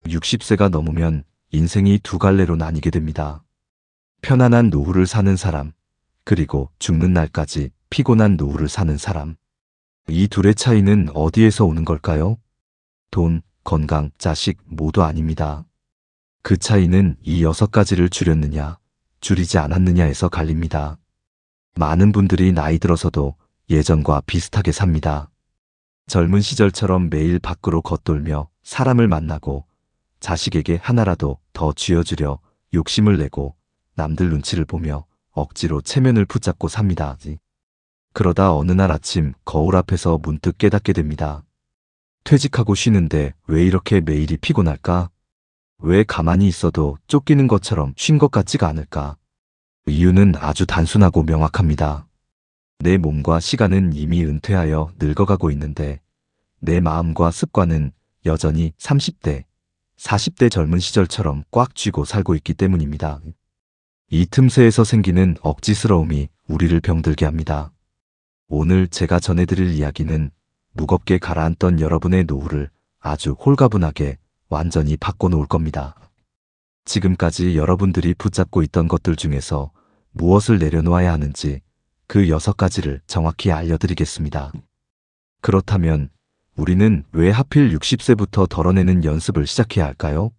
60세가 넘으면 인생이 두 갈래로 나뉘게 됩니다. 편안한 노후를 사는 사람, 그리고 죽는 날까지 피곤한 노후를 사는 사람. 이 둘의 차이는 어디에서 오는 걸까요? 돈, 건강, 자식 모두 아닙니다. 그 차이는 이 6가지를 줄였느냐, 줄이지 않았느냐에서 갈립니다. 많은 분들이 나이 들어서도 예전과 비슷하게 삽니다. 젊은 시절처럼 매일 밖으로 겉돌며 사람을 만나고 자식에게 하나라도 더 쥐어주려 욕심을 내고 남들 눈치를 보며 억지로 체면을 붙잡고 삽니다. 그러다 어느 날 아침 거울 앞에서 문득 깨닫게 됩니다. 퇴직하고 쉬는데 왜 이렇게 매일이 피곤할까? 왜 가만히 있어도 쫓기는 것처럼 쉰 것 같지가 않을까? 이유는 아주 단순하고 명확합니다. 내 몸과 시간은 이미 은퇴하여 늙어가고 있는데 내 마음과 습관은 여전히 30대, 40대 젊은 시절처럼 꽉 쥐고 살고 있기 때문입니다. 이 틈새에서 생기는 억지스러움이 우리를 병들게 합니다. 오늘 제가 전해드릴 이야기는 무겁게 가라앉던 여러분의 노후를 아주 홀가분하게 완전히 바꿔놓을 겁니다. 지금까지 여러분들이 붙잡고 있던 것들 중에서 무엇을 내려놓아야 하는지 그 6가지를 정확히 알려드리겠습니다. 그렇다면 우리는 왜 하필 60세부터 덜어내는 연습을 시작해야 할까요?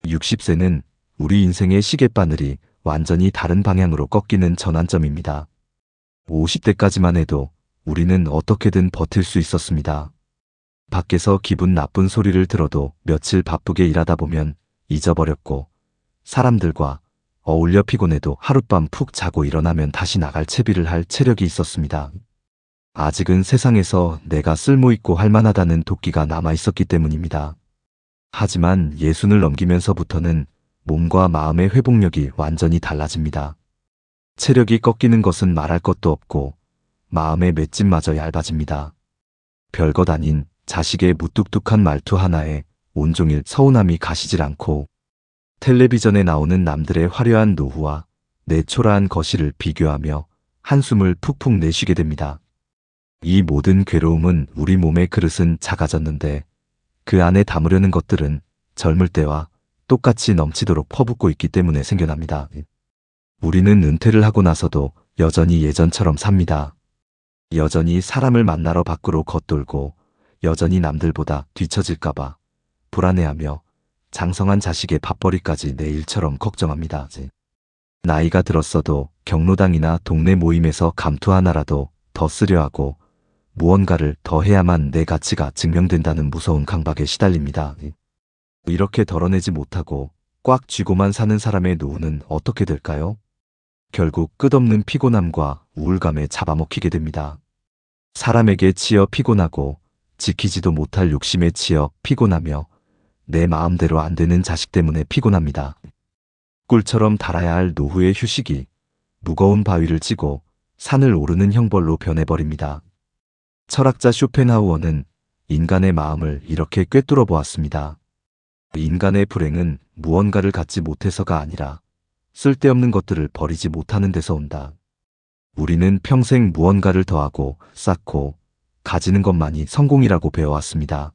60세는 우리 인생의 시계바늘이 완전히 다른 방향으로 꺾이는 전환점입니다. 50대까지만 해도 우리는 어떻게든 버틸 수 있었습니다. 밖에서 기분 나쁜 소리를 들어도 며칠 바쁘게 일하다 보면 잊어버렸고 사람들과 어울려 피곤해도 하룻밤 푹 자고 일어나면 다시 나갈 채비를 할 체력이 있었습니다. 아직은 세상에서 내가 쓸모있고 할만하다는 도끼가 남아있었기 때문입니다. 하지만 60을 넘기면서부터는 몸과 마음의 회복력이 완전히 달라집니다. 체력이 꺾이는 것은 말할 것도 없고 마음의 맷집마저 얇아집니다. 별것 아닌 자식의 무뚝뚝한 말투 하나에 온종일 서운함이 가시질 않고 텔레비전에 나오는 남들의 화려한 노후와 내 초라한 거실을 비교하며 한숨을 푹푹 내쉬게 됩니다. 이 모든 괴로움은 우리 몸의 그릇은 작아졌는데 그 안에 담으려는 것들은 젊을 때와 똑같이 넘치도록 퍼붓고 있기 때문에 생겨납니다. 우리는 은퇴를 하고 나서도 여전히 예전처럼 삽니다. 여전히 사람을 만나러 밖으로 겉돌고 여전히 남들보다 뒤처질까봐 불안해하며 장성한 자식의 밥벌이까지 내일처럼 걱정합니다. 나이가 들었어도 경로당이나 동네 모임에서 감투 하나라도 더 쓰려 하고 무언가를 더 해야만 내 가치가 증명된다는 무서운 강박에 시달립니다. 이렇게 덜어내지 못하고 꽉 쥐고만 사는 사람의 노후는 어떻게 될까요? 결국 끝없는 피곤함과 우울감에 잡아먹히게 됩니다. 사람에게 치여 피곤하고 지키지도 못할 욕심에 치여 피곤하며 내 마음대로 안 되는 자식 때문에 피곤합니다. 꿀처럼 달아야 할 노후의 휴식이 무거운 바위를 지고 산을 오르는 형벌로 변해버립니다. 철학자 쇼펜하우어는 인간의 마음을 이렇게 꿰뚫어 보았습니다. 인간의 불행은 무언가를 갖지 못해서가 아니라 쓸데없는 것들을 버리지 못하는 데서 온다. 우리는 평생 무언가를 더하고 쌓고 가지는 것만이 성공이라고 배워왔습니다.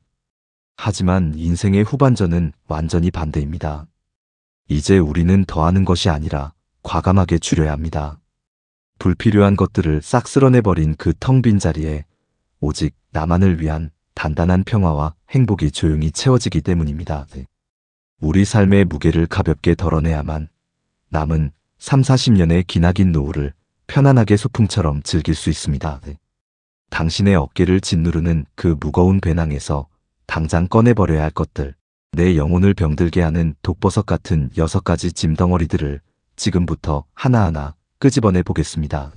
하지만 인생의 후반전은 완전히 반대입니다. 이제 우리는 더하는 것이 아니라 과감하게 줄여야 합니다. 불필요한 것들을 싹 쓸어내버린 그 텅 빈 자리에 오직 나만을 위한 단단한 평화와 행복이 조용히 채워지기 때문입니다. 우리 삶의 무게를 가볍게 덜어내야만 남은 3, 40년의 기나긴 노후를 편안하게 소풍처럼 즐길 수 있습니다. 당신의 어깨를 짓누르는 그 무거운 배낭에서 당장 꺼내버려야 할 것들, 내 영혼을 병들게 하는 독버섯 같은 6가지 짐덩어리들을 지금부터 하나하나 끄집어내 보겠습니다.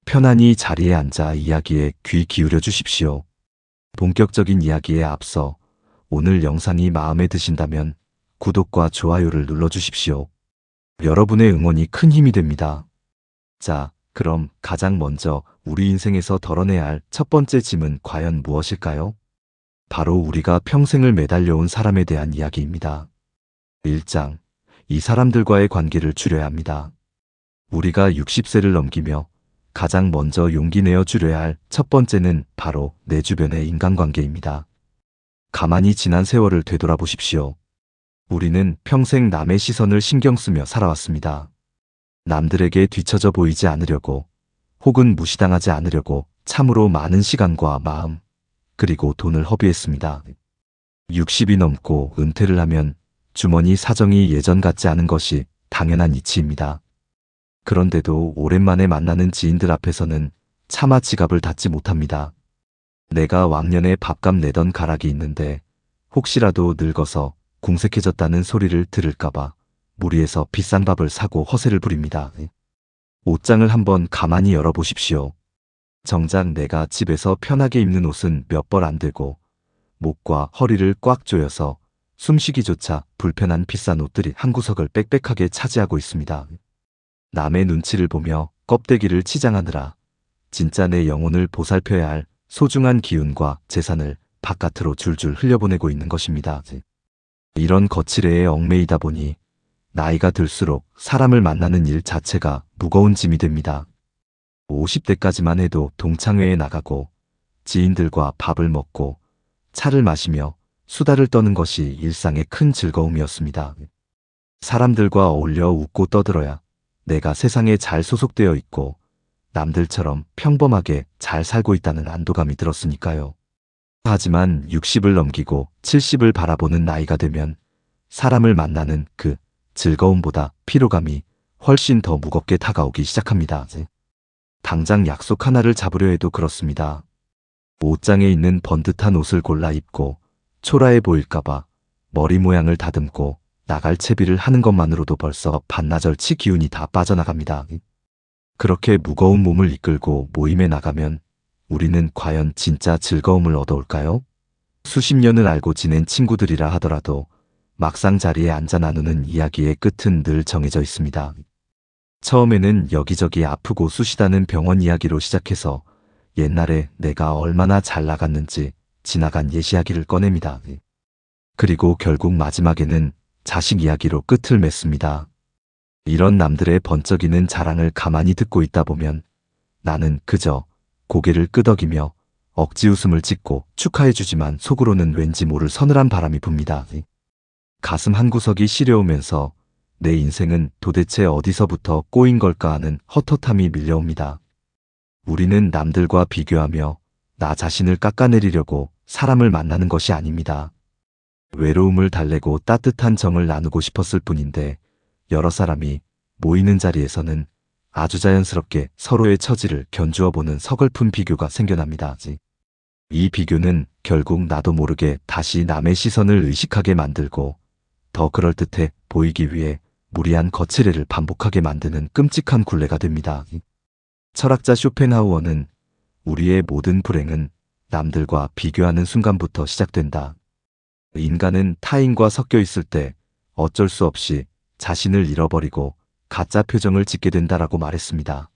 편안히 자리에 앉아 이야기에 귀 기울여 주십시오. 본격적인 이야기에 앞서 오늘 영상이 마음에 드신다면 구독과 좋아요를 눌러주십시오. 여러분의 응원이 큰 힘이 됩니다. 자, 그럼 가장 먼저 우리 인생에서 덜어내야 할 첫 번째 짐은 과연 무엇일까요? 바로 우리가 평생을 매달려온 사람에 대한 이야기입니다. 1장, 이 사람들과의 관계를 줄여야 합니다. 우리가 60세를 넘기며 가장 먼저 용기 내어 줄여야 할 첫 번째는 바로 내 주변의 인간관계입니다. 가만히 지난 세월을 되돌아보십시오. 우리는 평생 남의 시선을 신경 쓰며 살아왔습니다. 남들에게 뒤처져 보이지 않으려고, 혹은 무시당하지 않으려고 참으로 많은 시간과 마음, 그리고 돈을 허비했습니다. 60이 넘고 은퇴를 하면 주머니 사정이 예전 같지 않은 것이 당연한 이치입니다. 그런데도 오랜만에 만나는 지인들 앞에서는 차마 지갑을 닫지 못합니다. 내가 왕년에 밥값 내던 가락이 있는데 혹시라도 늙어서 궁색해졌다는 소리를 들을까봐 무리해서 비싼 밥을 사고 허세를 부립니다. 옷장을 한번 가만히 열어보십시오. 정작 내가 집에서 편하게 입는 옷은 몇 벌 안 되고 목과 허리를 꽉 조여서 숨쉬기조차 불편한 비싼 옷들이 한 구석을 빽빽하게 차지하고 있습니다. 남의 눈치를 보며 껍데기를 치장하느라 진짜 내 영혼을 보살펴야 할 소중한 기운과 재산을 바깥으로 줄줄 흘려보내고 있는 것입니다. 이런 거칠애에 얽매이다 보니 나이가 들수록 사람을 만나는 일 자체가 무거운 짐이 됩니다. 50대까지만 해도 동창회에 나가고 지인들과 밥을 먹고 차를 마시며 수다를 떠는 것이 일상의 큰 즐거움이었습니다. 사람들과 어울려 웃고 떠들어야 내가 세상에 잘 소속되어 있고 남들처럼 평범하게 잘 살고 있다는 안도감이 들었으니까요. 하지만 60을 넘기고 70을 바라보는 나이가 되면 사람을 만나는 그 즐거움보다 피로감이 훨씬 더 무겁게 다가오기 시작합니다. 당장 약속 하나를 잡으려 해도 그렇습니다. 옷장에 있는 번듯한 옷을 골라 입고 초라해 보일까봐 머리 모양을 다듬고 나갈 채비를 하는 것만으로도 벌써 반나절치 기운이 다 빠져나갑니다. 그렇게 무거운 몸을 이끌고 모임에 나가면 우리는 과연 진짜 즐거움을 얻어올까요? 수십 년을 알고 지낸 친구들이라 하더라도 막상 자리에 앉아 나누는 이야기의 끝은 늘 정해져 있습니다. 처음에는 여기저기 아프고 쑤시다는 병원 이야기로 시작해서 옛날에 내가 얼마나 잘 나갔는지 지나간 옛 이야기를 꺼냅니다. 그리고 결국 마지막에는 자식 이야기로 끝을 맺습니다. 이런 남들의 번쩍이는 자랑을 가만히 듣고 있다 보면 나는 그저 고개를 끄덕이며 억지 웃음을 짓고 축하해주지만 속으로는 왠지 모를 서늘한 바람이 붑니다. 가슴 한구석이 시려우면서 내 인생은 도대체 어디서부터 꼬인 걸까 하는 헛헛함이 밀려옵니다. 우리는 남들과 비교하며 나 자신을 깎아내리려고 사람을 만나는 것이 아닙니다. 외로움을 달래고 따뜻한 정을 나누고 싶었을 뿐인데 여러 사람이 모이는 자리에서는 아주 자연스럽게 서로의 처지를 견주어 보는 서글픈 비교가 생겨납니다. 이 비교는 결국 나도 모르게 다시 남의 시선을 의식하게 만들고 더 그럴듯해 보이기 위해 무리한 거칠애를 반복하게 만드는 끔찍한 굴레가 됩니다. 철학자 쇼펜하우어는 우리의 모든 불행은 남들과 비교하는 순간부터 시작된다. 인간은 타인과 섞여 있을 때 어쩔 수 없이 자신을 잃어버리고 가짜 표정을 짓게 된다라고 말했습니다.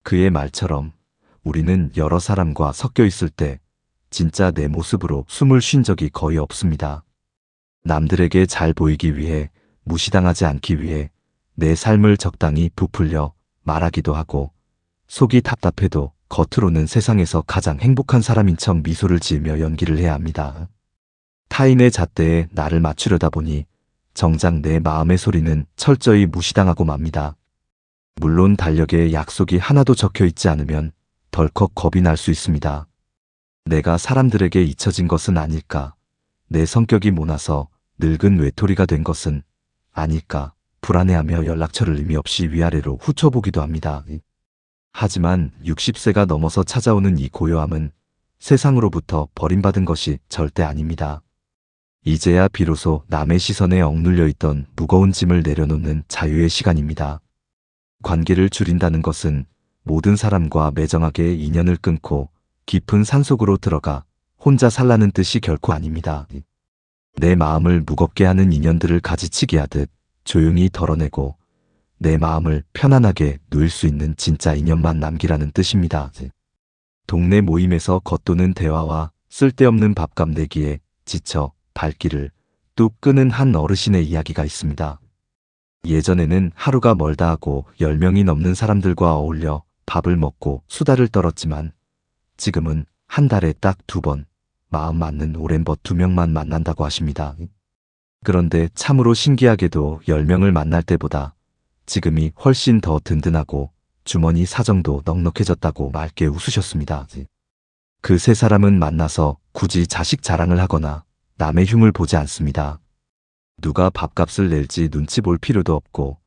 그의 말처럼 우리는 여러 사람과 섞여 있을 때 진짜 내 모습으로 숨을 쉰 적이 거의 없습니다. 남들에게 잘 보이기 위해, 무시당하지 않기 위해 내 삶을 적당히 부풀려 말하기도 하고 속이 답답해도 겉으로는 세상에서 가장 행복한 사람인 척 미소를 지으며 연기를 해야 합니다. 타인의 잣대에 나를 맞추려다 보니 정작 내 마음의 소리는 철저히 무시당하고 맙니다. 물론 달력에 약속이 하나도 적혀 있지 않으면 덜컥 겁이 날 수 있습니다. 내가 사람들에게 잊혀진 것은 아닐까? 내 성격이 모나서 늙은 외톨이가 된 것은 아닐까? 불안해하며 연락처를 의미 없이 위아래로 훑어보기도 합니다. 하지만 60세가 넘어서 찾아오는 이 고요함은 세상으로부터 버림받은 것이 절대 아닙니다. 이제야 비로소 남의 시선에 억눌려 있던 무거운 짐을 내려놓는 자유의 시간입니다. 관계를 줄인다는 것은 모든 사람과 매정하게 인연을 끊고 깊은 산속으로 들어가 혼자 살라는 뜻이 결코 아닙니다. 내 마음을 무겁게 하는 인연들을 가지치기 하듯 조용히 덜어내고 내 마음을 편안하게 누일 수 있는 진짜 인연만 남기라는 뜻입니다. 동네 모임에서 겉도는 대화와 쓸데없는 밥값 내기에 지쳐 발길을 뚝 끄는 한 어르신의 이야기가 있습니다. 예전에는 하루가 멀다 하고 10명이 넘는 사람들과 어울려 밥을 먹고 수다를 떨었지만 지금은 한 달에 딱 2번 마음 맞는 오랜 벗 2명만 만난다고 하십니다. 그런데 참으로 신기하게도 10명을 만날 때보다 지금이 훨씬 더 든든하고 주머니 사정도 넉넉해졌다고 맑게 웃으셨습니다. 그 세 사람은 만나서 굳이 자식 자랑을 하거나 남의 흉을 보지 않습니다. 누가 밥값을 낼지 눈치 볼 필요도 없고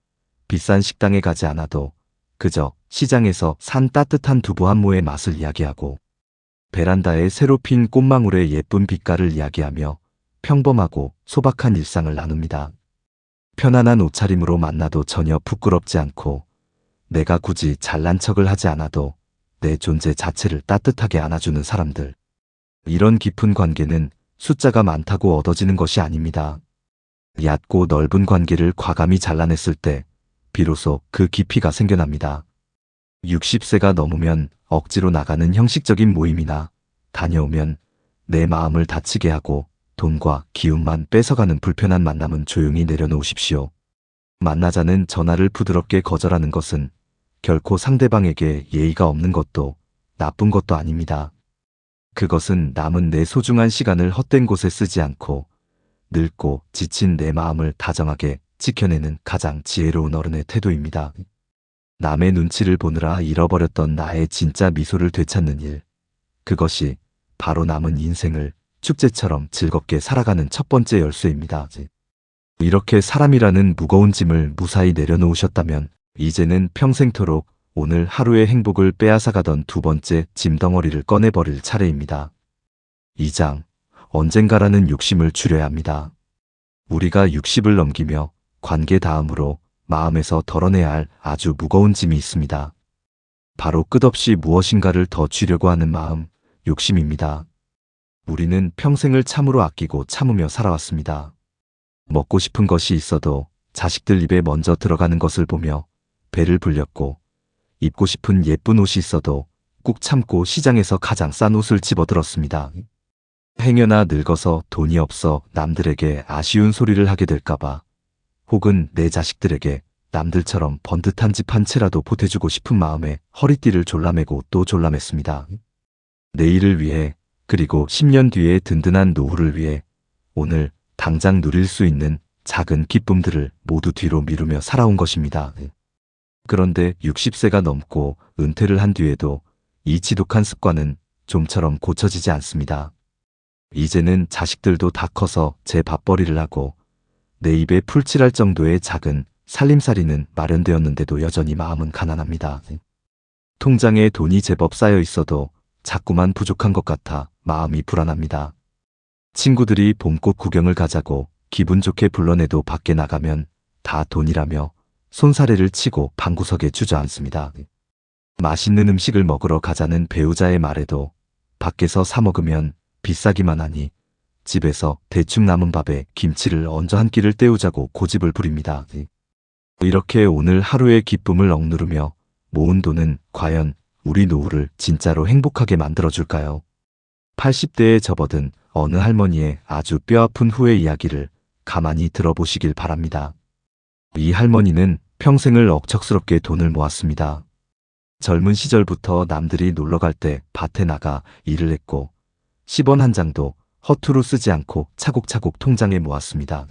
비싼 식당에 가지 않아도 그저 시장에서 산 따뜻한 두부 한 모의 맛을 이야기하고 베란다에 새로 핀 꽃망울의 예쁜 빛깔을 이야기하며 평범하고 소박한 일상을 나눕니다. 편안한 옷차림으로 만나도 전혀 부끄럽지 않고 내가 굳이 잘난 척을 하지 않아도 내 존재 자체를 따뜻하게 안아주는 사람들. 이런 깊은 관계는 숫자가 많다고 얻어지는 것이 아닙니다. 얕고 넓은 관계를 과감히 잘라냈을 때 비로소 그 깊이가 생겨납니다. 60세가 넘으면 억지로 나가는 형식적인 모임이나 다녀오면 내 마음을 다치게 하고 돈과 기운만 뺏어가는 불편한 만남은 조용히 내려놓으십시오. 만나자는 전화를 부드럽게 거절하는 것은 결코 상대방에게 예의가 없는 것도 나쁜 것도 아닙니다. 그것은 남은 내 소중한 시간을 헛된 곳에 쓰지 않고 늙고 지친 내 마음을 다정하게 지켜내는 가장 지혜로운 어른의 태도입니다. 남의 눈치를 보느라 잃어버렸던 나의 진짜 미소를 되찾는 일. 그것이 바로 남은 인생을 축제처럼 즐겁게 살아가는 첫 번째 열쇠입니다. 이렇게 사람이라는 무거운 짐을 무사히 내려놓으셨다면 이제는 평생토록 오늘 하루의 행복을 빼앗아가던 두 번째 짐덩어리를 꺼내버릴 차례입니다. 2장. 언젠가라는 욕심을 줄여야 합니다. 우리가 60을 넘기며 관계 다음으로 마음에서 덜어내야 할 아주 무거운 짐이 있습니다. 바로 끝없이 무엇인가를 더 쥐려고 하는 마음, 욕심입니다. 우리는 평생을 참으로 아끼고 참으며 살아왔습니다. 먹고 싶은 것이 있어도 자식들 입에 먼저 들어가는 것을 보며 배를 불렸고 입고 싶은 예쁜 옷이 있어도 꾹 참고 시장에서 가장 싼 옷을 집어들었습니다. 행여나 늙어서 돈이 없어 남들에게 아쉬운 소리를 하게 될까봐 혹은 내 자식들에게 남들처럼 번듯한 집 한 채라도 보태주고 싶은 마음에 허리띠를 졸라매고 또 졸라맸습니다. 내일을 위해 그리고 10년 뒤의 든든한 노후를 위해 오늘 당장 누릴 수 있는 작은 기쁨들을 모두 뒤로 미루며 살아온 것입니다. 그런데 60세가 넘고 은퇴를 한 뒤에도 이 지독한 습관은 좀처럼 고쳐지지 않습니다. 이제는 자식들도 다 커서 제 밥벌이를 하고 내 입에 풀칠할 정도의 작은 살림살이는 마련되었는데도 여전히 마음은 가난합니다. 통장에 돈이 제법 쌓여 있어도 자꾸만 부족한 것 같아 마음이 불안합니다. 친구들이 봄꽃 구경을 가자고 기분 좋게 불러내도 밖에 나가면 다 돈이라며 손사래를 치고 방구석에 주저앉습니다. 맛있는 음식을 먹으러 가자는 배우자의 말에도 밖에서 사 먹으면 비싸기만 하니 집에서 대충 남은 밥에 김치를 얹어 한 끼를 때우자고 고집을 부립니다. 이렇게 오늘 하루의 기쁨을 억누르며 모은 돈은 과연 우리 노후를 진짜로 행복하게 만들어줄까요? 80대에 접어든 어느 할머니의 아주 뼈아픈 후회 이야기를 가만히 들어보시길 바랍니다. 이 할머니는 평생을 억척스럽게 돈을 모았습니다. 젊은 시절부터 남들이 놀러갈 때 밭에 나가 일을 했고 10원 한 장도 허투루 쓰지 않고 차곡차곡 통장에 모았습니다.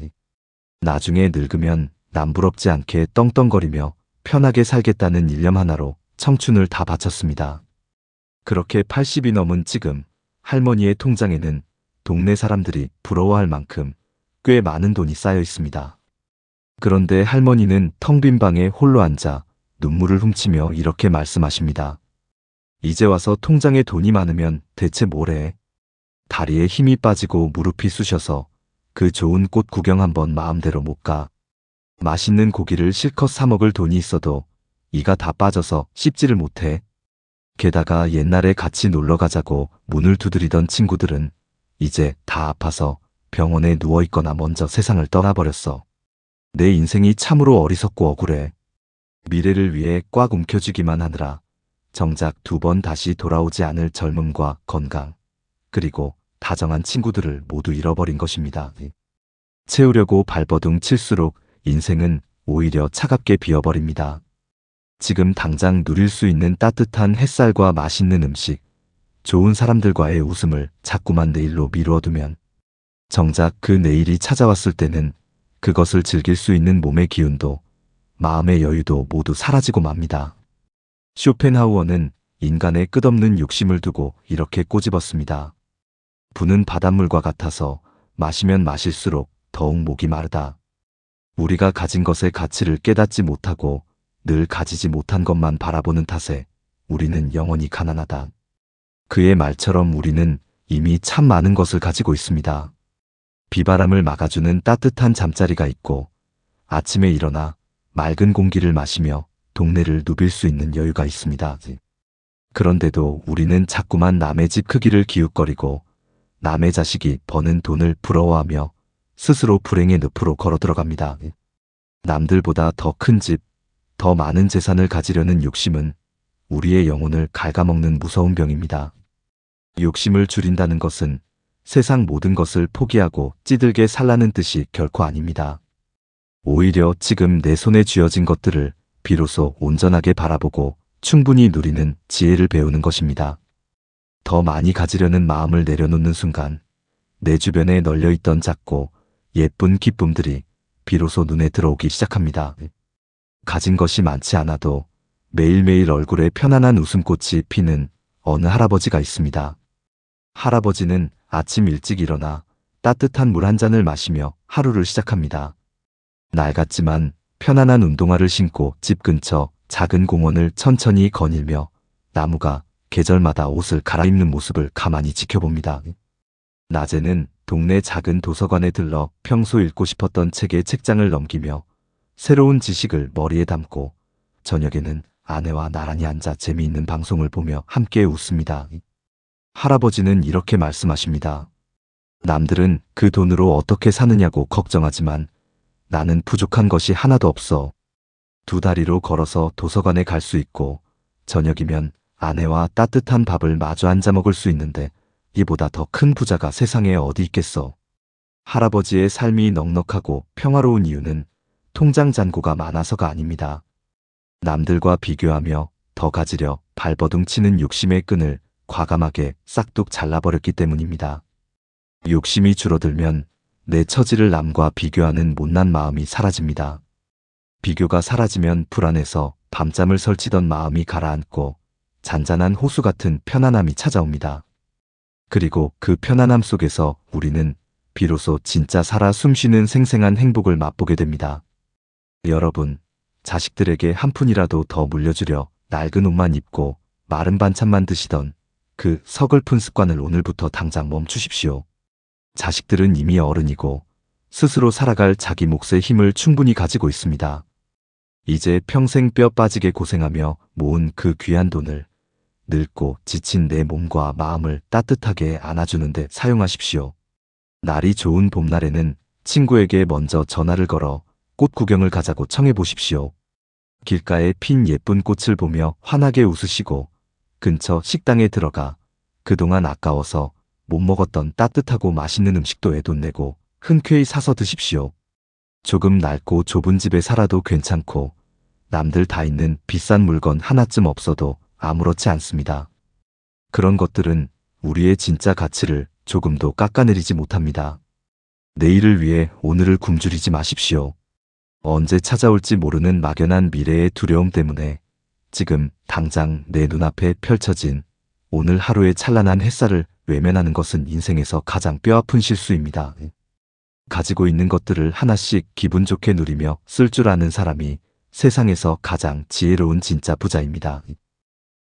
나중에 늙으면 남부럽지 않게 떵떵거리며 편하게 살겠다는 일념 하나로 청춘을 다 바쳤습니다. 그렇게 80이 넘은 지금 할머니의 통장에는 동네 사람들이 부러워할 만큼 꽤 많은 돈이 쌓여 있습니다. 그런데 할머니는 텅 빈 방에 홀로 앉아 눈물을 훔치며 이렇게 말씀하십니다. 이제 와서 통장에 돈이 많으면 대체 뭘 해? 다리에 힘이 빠지고 무릎이 쑤셔서 그 좋은 꽃 구경 한번 마음대로 못 가. 맛있는 고기를 실컷 사 먹을 돈이 있어도 이가 다 빠져서 씹지를 못해. 게다가 옛날에 같이 놀러 가자고 문을 두드리던 친구들은 이제 다 아파서 병원에 누워있거나 먼저 세상을 떠나버렸어. 내 인생이 참으로 어리석고 억울해. 미래를 위해 꽉 움켜쥐기만 하느라 정작 2번 다시 돌아오지 않을 젊음과 건강, 그리고 다정한 친구들을 모두 잃어버린 것입니다. 채우려고 발버둥 칠수록 인생은 오히려 차갑게 비어버립니다. 지금 당장 누릴 수 있는 따뜻한 햇살과 맛있는 음식, 좋은 사람들과의 웃음을 자꾸만 내일로 미루어두면 정작 그 내일이 찾아왔을 때는 그것을 즐길 수 있는 몸의 기운도 마음의 여유도 모두 사라지고 맙니다. 쇼펜하우어는 인간의 끝없는 욕심을 두고 이렇게 꼬집었습니다. 부는 바닷물과 같아서 마시면 마실수록 더욱 목이 마르다. 우리가 가진 것의 가치를 깨닫지 못하고 늘 가지지 못한 것만 바라보는 탓에 우리는 영원히 가난하다. 그의 말처럼 우리는 이미 참 많은 것을 가지고 있습니다. 비바람을 막아주는 따뜻한 잠자리가 있고 아침에 일어나 맑은 공기를 마시며 동네를 누빌 수 있는 여유가 있습니다. 그런데도 우리는 자꾸만 남의 집 크기를 기웃거리고 남의 자식이 버는 돈을 부러워하며 스스로 불행의 늪으로 걸어 들어갑니다. 남들보다 더 큰 집, 더 많은 재산을 가지려는 욕심은 우리의 영혼을 갉아먹는 무서운 병입니다. 욕심을 줄인다는 것은 세상 모든 것을 포기하고 찌들게 살라는 뜻이 결코 아닙니다. 오히려 지금 내 손에 쥐어진 것들을 비로소 온전하게 바라보고 충분히 누리는 지혜를 배우는 것입니다. 더 많이 가지려는 마음을 내려놓는 순간 내 주변에 널려있던 작고 예쁜 기쁨들이 비로소 눈에 들어오기 시작합니다. 가진 것이 많지 않아도 매일매일 얼굴에 편안한 웃음꽃이 피는 어느 할아버지가 있습니다. 할아버지는 아침 일찍 일어나 따뜻한 물 한 잔을 마시며 하루를 시작합니다. 낡았지만 편안한 운동화를 신고 집 근처 작은 공원을 천천히 거닐며 나무가 계절마다 옷을 갈아입는 모습을 가만히 지켜봅니다. 낮에는 동네 작은 도서관에 들러 평소 읽고 싶었던 책의 책장을 넘기며 새로운 지식을 머리에 담고 저녁에는 아내와 나란히 앉아 재미있는 방송을 보며 함께 웃습니다. 할아버지는 이렇게 말씀하십니다. 남들은 그 돈으로 어떻게 사느냐고 걱정하지만 나는 부족한 것이 하나도 없어. 두 다리로 걸어서 도서관에 갈 수 있고 저녁이면 아내와 따뜻한 밥을 마주 앉아 먹을 수 있는데 이보다 더 큰 부자가 세상에 어디 있겠어. 할아버지의 삶이 넉넉하고 평화로운 이유는 통장 잔고가 많아서가 아닙니다. 남들과 비교하며 더 가지려 발버둥 치는 욕심의 끈을 과감하게 싹둑 잘라버렸기 때문입니다. 욕심이 줄어들면 내 처지를 남과 비교하는 못난 마음이 사라집니다. 비교가 사라지면 불안해서 밤잠을 설치던 마음이 가라앉고 잔잔한 호수 같은 편안함이 찾아옵니다. 그리고 그 편안함 속에서 우리는 비로소 진짜 살아 숨쉬는 생생한 행복을 맛보게 됩니다. 여러분, 자식들에게 한 푼이라도 더 물려주려 낡은 옷만 입고 마른 반찬만 드시던 그 서글픈 습관을 오늘부터 당장 멈추십시오. 자식들은 이미 어른이고 스스로 살아갈 자기 몫의 힘을 충분히 가지고 있습니다. 이제 평생 뼈 빠지게 고생하며 모은 그 귀한 돈을 늙고 지친 내 몸과 마음을 따뜻하게 안아주는 데 사용하십시오. 날이 좋은 봄날에는 친구에게 먼저 전화를 걸어 꽃 구경을 가자고 청해 보십시오. 길가에 핀 예쁜 꽃을 보며 환하게 웃으시고 근처 식당에 들어가 그동안 아까워서 못 먹었던 따뜻하고 맛있는 음식도 애돈 내고 흔쾌히 사서 드십시오. 조금 낡고 좁은 집에 살아도 괜찮고 남들 다 있는 비싼 물건 하나쯤 없어도 아무렇지 않습니다. 그런 것들은 우리의 진짜 가치를 조금도 깎아내리지 못합니다. 내일을 위해 오늘을 굶주리지 마십시오. 언제 찾아올지 모르는 막연한 미래의 두려움 때문에 지금 당장 내 눈앞에 펼쳐진 오늘 하루의 찬란한 햇살을 외면하는 것은 인생에서 가장 뼈아픈 실수입니다. 가지고 있는 것들을 하나씩 기분 좋게 누리며 쓸 줄 아는 사람이 세상에서 가장 지혜로운 진짜 부자입니다.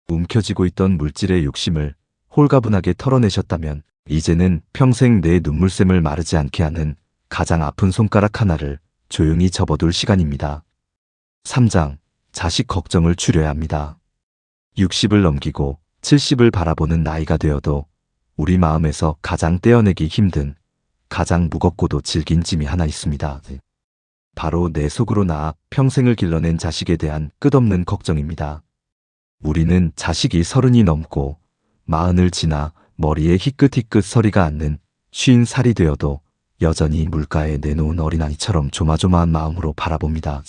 움켜쥐고 있던 물질의 욕심을 홀가분하게 털어내셨다면 이제는 평생 내 눈물샘을 마르지 않게 하는 가장 아픈 손가락 하나를 조용히 접어둘 시간입니다. 3장. 자식 걱정을 줄여야 합니다. 60을 넘기고 70을 바라보는 나이가 되어도 우리 마음에서 가장 떼어내기 힘든 가장 무겁고도 질긴 짐이 하나 있습니다. 바로 내 속으로 나아 평생을 길러낸 자식에 대한 끝없는 걱정입니다. 우리는 자식이 30이 넘고 40을 지나 머리에 희끗희끗 서리가 앉는 50살이 되어도 여전히 물가에 내놓은 어린아이처럼 조마조마한 마음으로 바라봅니다.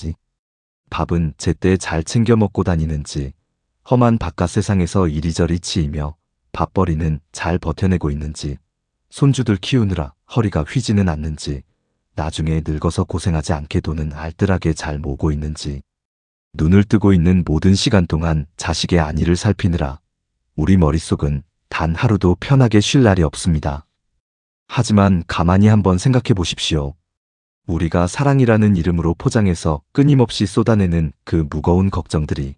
밥은 제때 잘 챙겨 먹고 다니는지, 험한 바깥 세상에서 이리저리 치이며 밥벌이는 잘 버텨내고 있는지, 손주들 키우느라 허리가 휘지는 않는지, 나중에 늙어서 고생하지 않게 돈은 알뜰하게 잘 모으고 있는지, 눈을 뜨고 있는 모든 시간 동안 자식의 안위를 살피느라 우리 머릿속은 단 하루도 편하게 쉴 날이 없습니다. 하지만 가만히 한번 생각해 보십시오. 우리가 사랑이라는 이름으로 포장해서 끊임없이 쏟아내는 그 무거운 걱정들이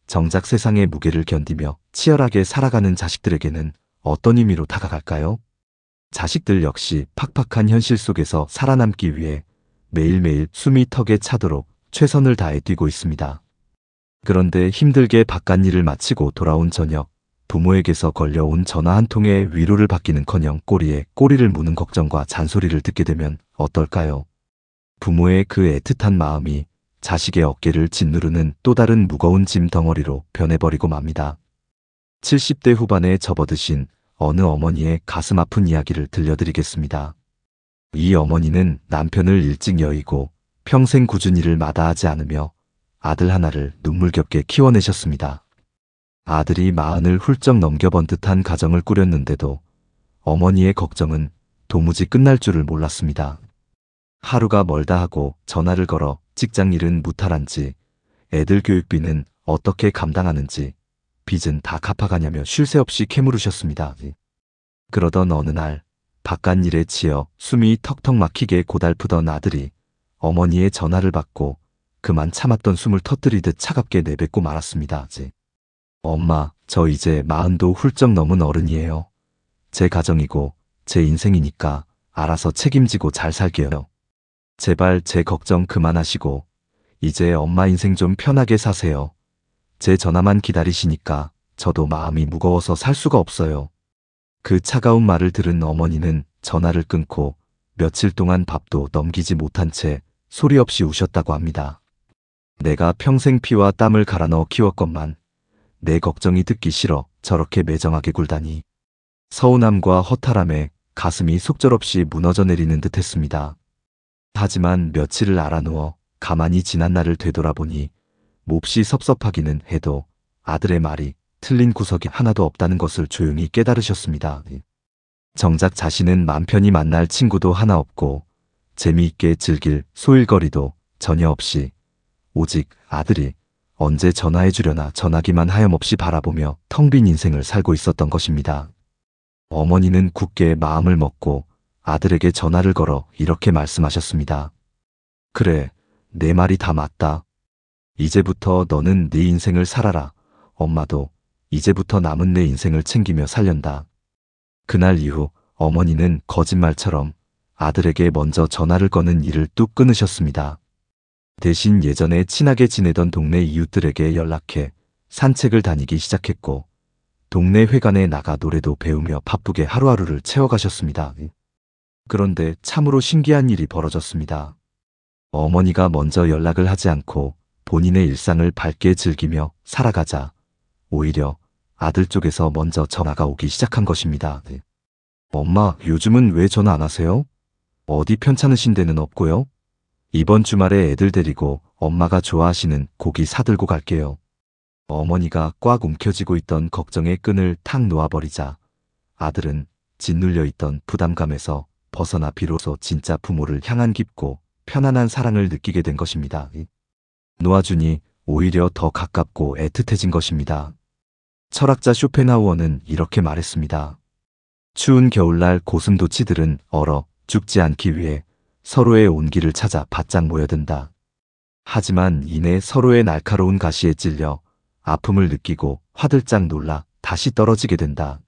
정작 세상의 무게를 견디며 치열하게 살아가는 자식들에게는 어떤 의미로 다가갈까요? 자식들 역시 팍팍한 현실 속에서 살아남기 위해 매일매일 숨이 턱에 차도록 최선을 다해 뛰고 있습니다. 그런데 힘들게 바깥일을 마치고 돌아온 저녁, 부모에게서 걸려온 전화 한 통에 위로를 받기는커녕 꼬리에 꼬리를 무는 걱정과 잔소리를 듣게 되면 어떨까요? 부모의 그 애틋한 마음이 자식의 어깨를 짓누르는 또 다른 무거운 짐 덩어리로 변해버리고 맙니다. 70대 후반에 접어드신 어느 어머니의 가슴 아픈 이야기를 들려드리겠습니다. 이 어머니는 남편을 일찍 여의고 평생 꾸준히 일을 마다하지 않으며 아들 하나를 눈물겹게 키워내셨습니다. 아들이 40을 훌쩍 넘겨본 듯한 가정을 꾸렸는데도 어머니의 걱정은 도무지 끝날 줄을 몰랐습니다. 하루가 멀다 하고 전화를 걸어 직장 일은 무탈한지, 애들 교육비는 어떻게 감당하는지, 빚은 다 갚아가냐며 쉴 새 없이 캐물으셨습니다. 그러던 어느 날 바깥일에 치여 숨이 턱턱 막히게 고달프던 아들이 어머니의 전화를 받고 그만 참았던 숨을 터뜨리듯 차갑게 내뱉고 말았습니다. 엄마, 저 이제 40도 훌쩍 넘은 어른이에요. 제 가정이고 제 인생이니까 알아서 책임지고 잘 살게요. 제발 제 걱정 그만하시고 이제 엄마 인생 좀 편하게 사세요. 제 전화만 기다리시니까 저도 마음이 무거워서 살 수가 없어요. 그 차가운 말을 들은 어머니는 전화를 끊고 며칠 동안 밥도 넘기지 못한 채 소리 없이 우셨다고 합니다. 내가 평생 피와 땀을 갈아 넣어 키웠건만 내 걱정이 듣기 싫어 저렇게 매정하게 굴다니. 서운함과 허탈함에 가슴이 속절없이 무너져 내리는 듯 했습니다. 하지만 며칠을 알아누워 가만히 지난 날을 되돌아보니 몹시 섭섭하기는 해도 아들의 말이 틀린 구석이 하나도 없다는 것을 조용히 깨달으셨습니다. 정작 자신은 맘 편히 만날 친구도 하나 없고 재미있게 즐길 소일거리도 전혀 없이 오직 아들이 언제 전화해 주려나 전화기만 하염없이 바라보며 텅 빈 인생을 살고 있었던 것입니다. 어머니는 굳게 마음을 먹고 아들에게 전화를 걸어 이렇게 말씀하셨습니다. 그래, 내 말이 다 맞다. 이제부터 너는 네 인생을 살아라. 엄마도 이제부터 남은 내 인생을 챙기며 살련다. 그날 이후 어머니는 거짓말처럼 아들에게 먼저 전화를 거는 일을 뚝 끊으셨습니다. 대신 예전에 친하게 지내던 동네 이웃들에게 연락해 산책을 다니기 시작했고 동네 회관에 나가 노래도 배우며 바쁘게 하루하루를 채워가셨습니다. 그런데 참으로 신기한 일이 벌어졌습니다. 어머니가 먼저 연락을 하지 않고 본인의 일상을 밝게 즐기며 살아가자 오히려 아들 쪽에서 먼저 전화가 오기 시작한 것입니다. 엄마, 요즘은 왜 전화 안 하세요? 어디 편찮으신 데는 없고요? 이번 주말에 애들 데리고 엄마가 좋아하시는 고기 사들고 갈게요. 어머니가 꽉 움켜쥐고 있던 걱정의 끈을 탁 놓아버리자 아들은 짓눌려 있던 부담감에서 벗어나 비로소 진짜 부모를 향한 깊고 편안한 사랑을 느끼게 된 것입니다. 놓아주니 오히려 더 가깝고 애틋해진 것입니다. 철학자 쇼펜하우어는 이렇게 말했습니다. 추운 겨울날 고슴도치들은 얼어 죽지 않기 위해 서로의 온기를 찾아 바짝 모여든다. 하지만 이내 서로의 날카로운 가시에 찔려 아픔을 느끼고 화들짝 놀라 다시 떨어지게 된다.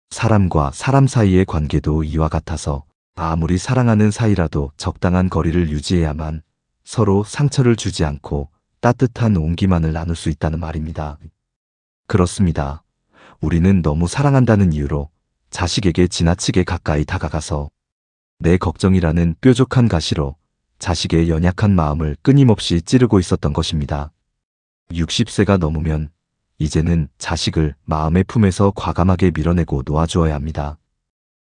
사람과 사람 사이의 관계도 이와 같아서 아무리 사랑하는 사이라도 적당한 거리를 유지해야만 서로 상처를 주지 않고 따뜻한 온기만을 나눌 수 있다는 말입니다. 그렇습니다. 우리는 너무 사랑한다는 이유로 자식에게 지나치게 가까이 다가가서 내 걱정이라는 뾰족한 가시로 자식의 연약한 마음을 끊임없이 찌르고 있었던 것입니다. 60세가 넘으면 이제는 자식을 마음의 품에서 과감하게 밀어내고 놓아주어야 합니다.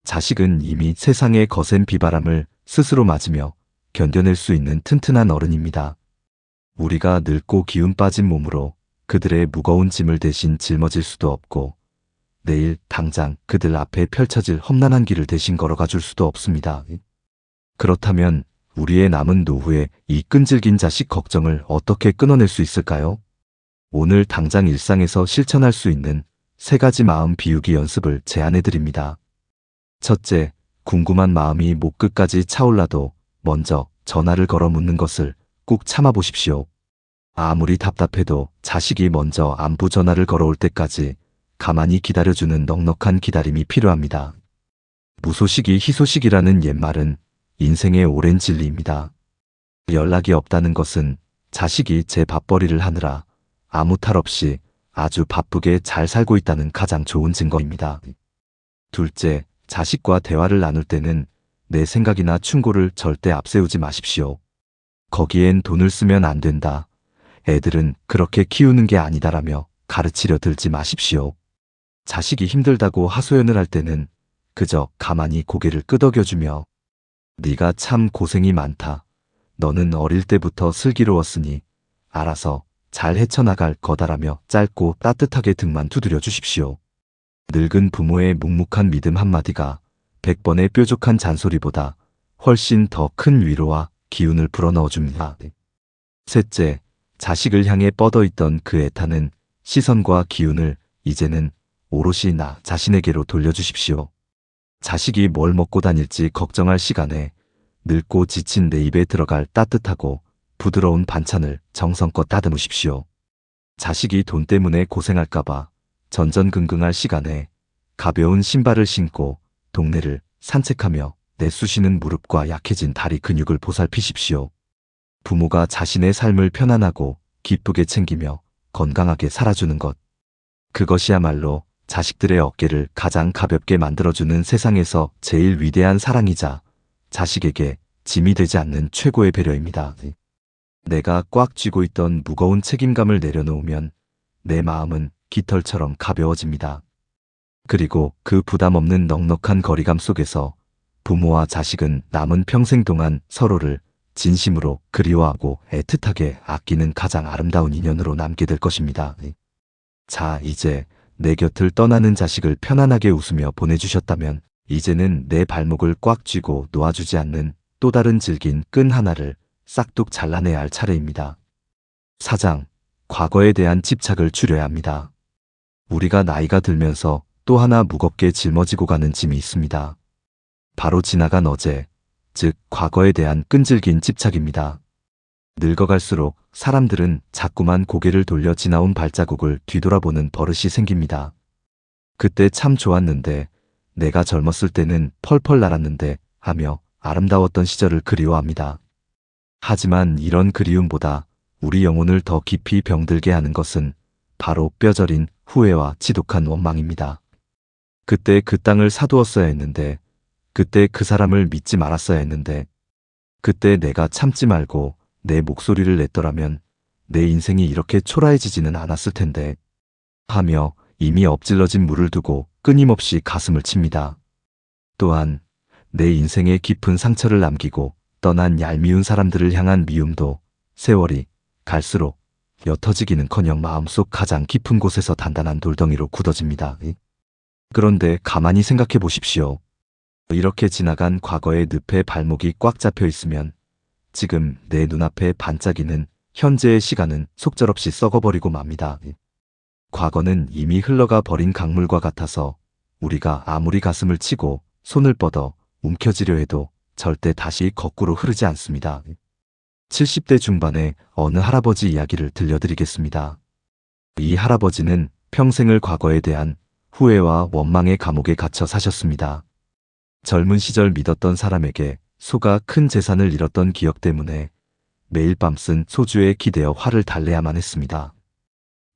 자식은 이미 세상의 거센 비바람을 스스로 맞으며 견뎌낼 수 있는 튼튼한 어른입니다. 우리가 늙고 기운 빠진 몸으로 그들의 무거운 짐을 대신 짊어질 수도 없고 내일 당장 그들 앞에 펼쳐질 험난한 길을 대신 걸어가 줄 수도 없습니다. 그렇다면 우리의 남은 노후에 이 끈질긴 자식 걱정을 어떻게 끊어낼 수 있을까요? 오늘 당장 일상에서 실천할 수 있는 3가지 마음 비우기 연습을 제안해 드립니다. 첫째, 궁금한 마음이 목 끝까지 차올라도 먼저 전화를 걸어 묻는 것을 꼭 참아 보십시오. 아무리 답답해도 자식이 먼저 안부 전화를 걸어올 때까지 가만히 기다려주는 넉넉한 기다림이 필요합니다. 무소식이 희소식이라는 옛말은 인생의 오랜 진리입니다. 연락이 없다는 것은 자식이 제 밥벌이를 하느라 아무 탈 없이 아주 바쁘게 잘 살고 있다는 가장 좋은 증거입니다. 둘째, 자식과 대화를 나눌 때는 내 생각이나 충고를 절대 앞세우지 마십시오. 거기엔 돈을 쓰면 안 된다. 애들은 그렇게 키우는 게 아니다라며 가르치려 들지 마십시오. 자식이 힘들다고 하소연을 할 때는 그저 가만히 고개를 끄덕여주며 네가 참 고생이 많다. 너는 어릴 때부터 슬기로웠으니 알아서 잘 헤쳐나갈 거다라며 짧고 따뜻하게 등만 두드려 주십시오. 늙은 부모의 묵묵한 믿음 한마디가 100번의 뾰족한 잔소리보다 훨씬 더 큰 위로와 기운을 불어넣어 줍니다. 셋째, 자식을 향해 뻗어있던 그 애타는 시선과 기운을 이제는 오롯이 나 자신에게로 돌려주십시오. 자식이 뭘 먹고 다닐지 걱정할 시간에 늙고 지친 내 입에 들어갈 따뜻하고 부드러운 반찬을 정성껏 다듬으십시오. 자식이 돈 때문에 고생할까봐 전전긍긍할 시간에 가벼운 신발을 신고 동네를 산책하며 내쑤시는 무릎과 약해진 다리 근육을 보살피십시오. 부모가 자신의 삶을 편안하고 기쁘게 챙기며 건강하게 살아주는 것. 그것이야말로 자식들의 어깨를 가장 가볍게 만들어주는 세상에서 제일 위대한 사랑이자 자식에게 짐이 되지 않는 최고의 배려입니다. 내가 꽉 쥐고 있던 무거운 책임감을 내려놓으면 내 마음은 깃털처럼 가벼워집니다. 그리고 그 부담 없는 넉넉한 거리감 속에서 부모와 자식은 남은 평생 동안 서로를 진심으로 그리워하고 애틋하게 아끼는 가장 아름다운 인연으로 남게 될 것입니다. 자, 이제 내 곁을 떠나는 자식을 편안하게 웃으며 보내주셨다면 이제는 내 발목을 꽉 쥐고 놓아주지 않는 또 다른 질긴 끈 하나를 싹둑 잘라내야 할 차례입니다. 4장, 과거에 대한 집착을 줄여야 합니다. 우리가 나이가 들면서 또 하나 무겁게 짊어지고 가는 짐이 있습니다. 바로 지나간 어제, 즉 과거에 대한 끈질긴 집착입니다. 늙어갈수록 사람들은 자꾸만 고개를 돌려 지나온 발자국을 뒤돌아보는 버릇이 생깁니다. 그때 참 좋았는데, 내가 젊었을 때는 펄펄 날았는데 하며 아름다웠던 시절을 그리워합니다. 하지만 이런 그리움보다 우리 영혼을 더 깊이 병들게 하는 것은 바로 뼈저린 후회와 지독한 원망입니다. 그때 그 땅을 사두었어야 했는데, 그때 그 사람을 믿지 말았어야 했는데, 그때 내가 참지 말고 내 목소리를 냈더라면 내 인생이 이렇게 초라해지지는 않았을 텐데 하며 이미 엎질러진 물을 두고 끊임없이 가슴을 칩니다. 또한 내 인생에 깊은 상처를 남기고 떠난 얄미운 사람들을 향한 미움도 세월이 갈수록 옅어지기는커녕 마음속 가장 깊은 곳에서 단단한 돌덩이로 굳어집니다. 그런데 가만히 생각해 보십시오. 이렇게 지나간 과거의 늪에 발목이 꽉 잡혀 있으면 지금 내 눈앞에 반짝이는 현재의 시간은 속절없이 썩어버리고 맙니다. 과거는 이미 흘러가 버린 강물과 같아서 우리가 아무리 가슴을 치고 손을 뻗어 움켜쥐려 해도 절대 다시 거꾸로 흐르지 않습니다. 70대 중반의 어느 할아버지 이야기를 들려드리겠습니다. 이 할아버지는 평생을 과거에 대한 후회와 원망의 감옥에 갇혀 사셨습니다. 젊은 시절 믿었던 사람에게 소가 큰 재산을 잃었던 기억 때문에 매일 밤 쓴 소주에 기대어 화를 달래야만 했습니다.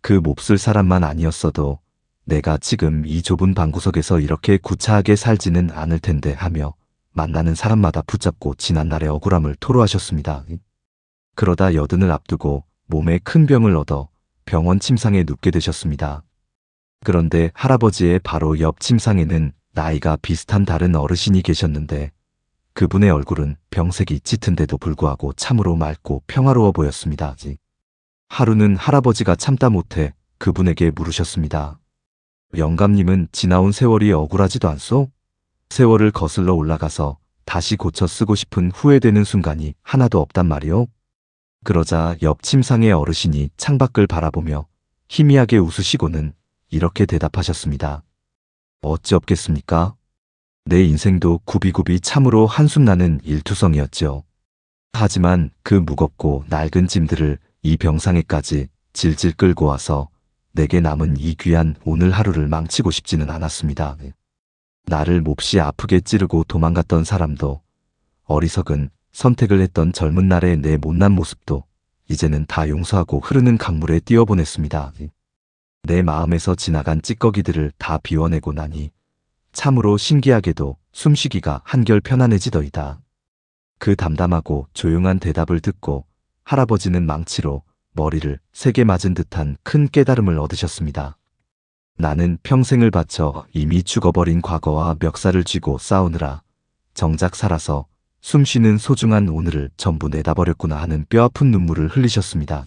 그 몹쓸 사람만 아니었어도 내가 지금 이 좁은 방구석에서 이렇게 구차하게 살지는 않을 텐데 하며 만나는 사람마다 붙잡고 지난날의 억울함을 토로하셨습니다. 그러다 여든을 앞두고 몸에 큰 병을 얻어 병원 침상에 눕게 되셨습니다. 그런데 할아버지의 바로 옆 침상에는 나이가 비슷한 다른 어르신이 계셨는데 그분의 얼굴은 병색이 짙은데도 불구하고 참으로 맑고 평화로워 보였습니다. 하루는 할아버지가 참다 못해 그분에게 물으셨습니다. 영감님은 지나온 세월이 억울하지도 않소? 세월을 거슬러 올라가서 다시 고쳐 쓰고 싶은 후회되는 순간이 하나도 없단 말이오? 그러자 옆 침상의 어르신이 창밖을 바라보며 희미하게 웃으시고는 이렇게 대답하셨습니다. 어찌 없겠습니까? 내 인생도 굽이굽이 참으로 한숨나는 일투성이었죠. 하지만 그 무겁고 낡은 짐들을 이 병상에까지 질질 끌고 와서 내게 남은 이 귀한 오늘 하루를 망치고 싶지는 않았습니다. 나를 몹시 아프게 찌르고 도망갔던 사람도, 어리석은 선택을 했던 젊은 날의 내 못난 모습도 이제는 다 용서하고 흐르는 강물에 띄워보냈습니다. 내 마음에서 지나간 찌꺼기들을 다 비워내고 나니 참으로 신기하게도 숨쉬기가 한결 편안해지더이다. 그 담담하고 조용한 대답을 듣고 할아버지는 망치로 머리를 세게 맞은 듯한 큰 깨달음을 얻으셨습니다. 나는 평생을 바쳐 이미 죽어버린 과거와 멱살을 쥐고 싸우느라 정작 살아서 숨쉬는 소중한 오늘을 전부 내다버렸구나 하는 뼈아픈 눈물을 흘리셨습니다.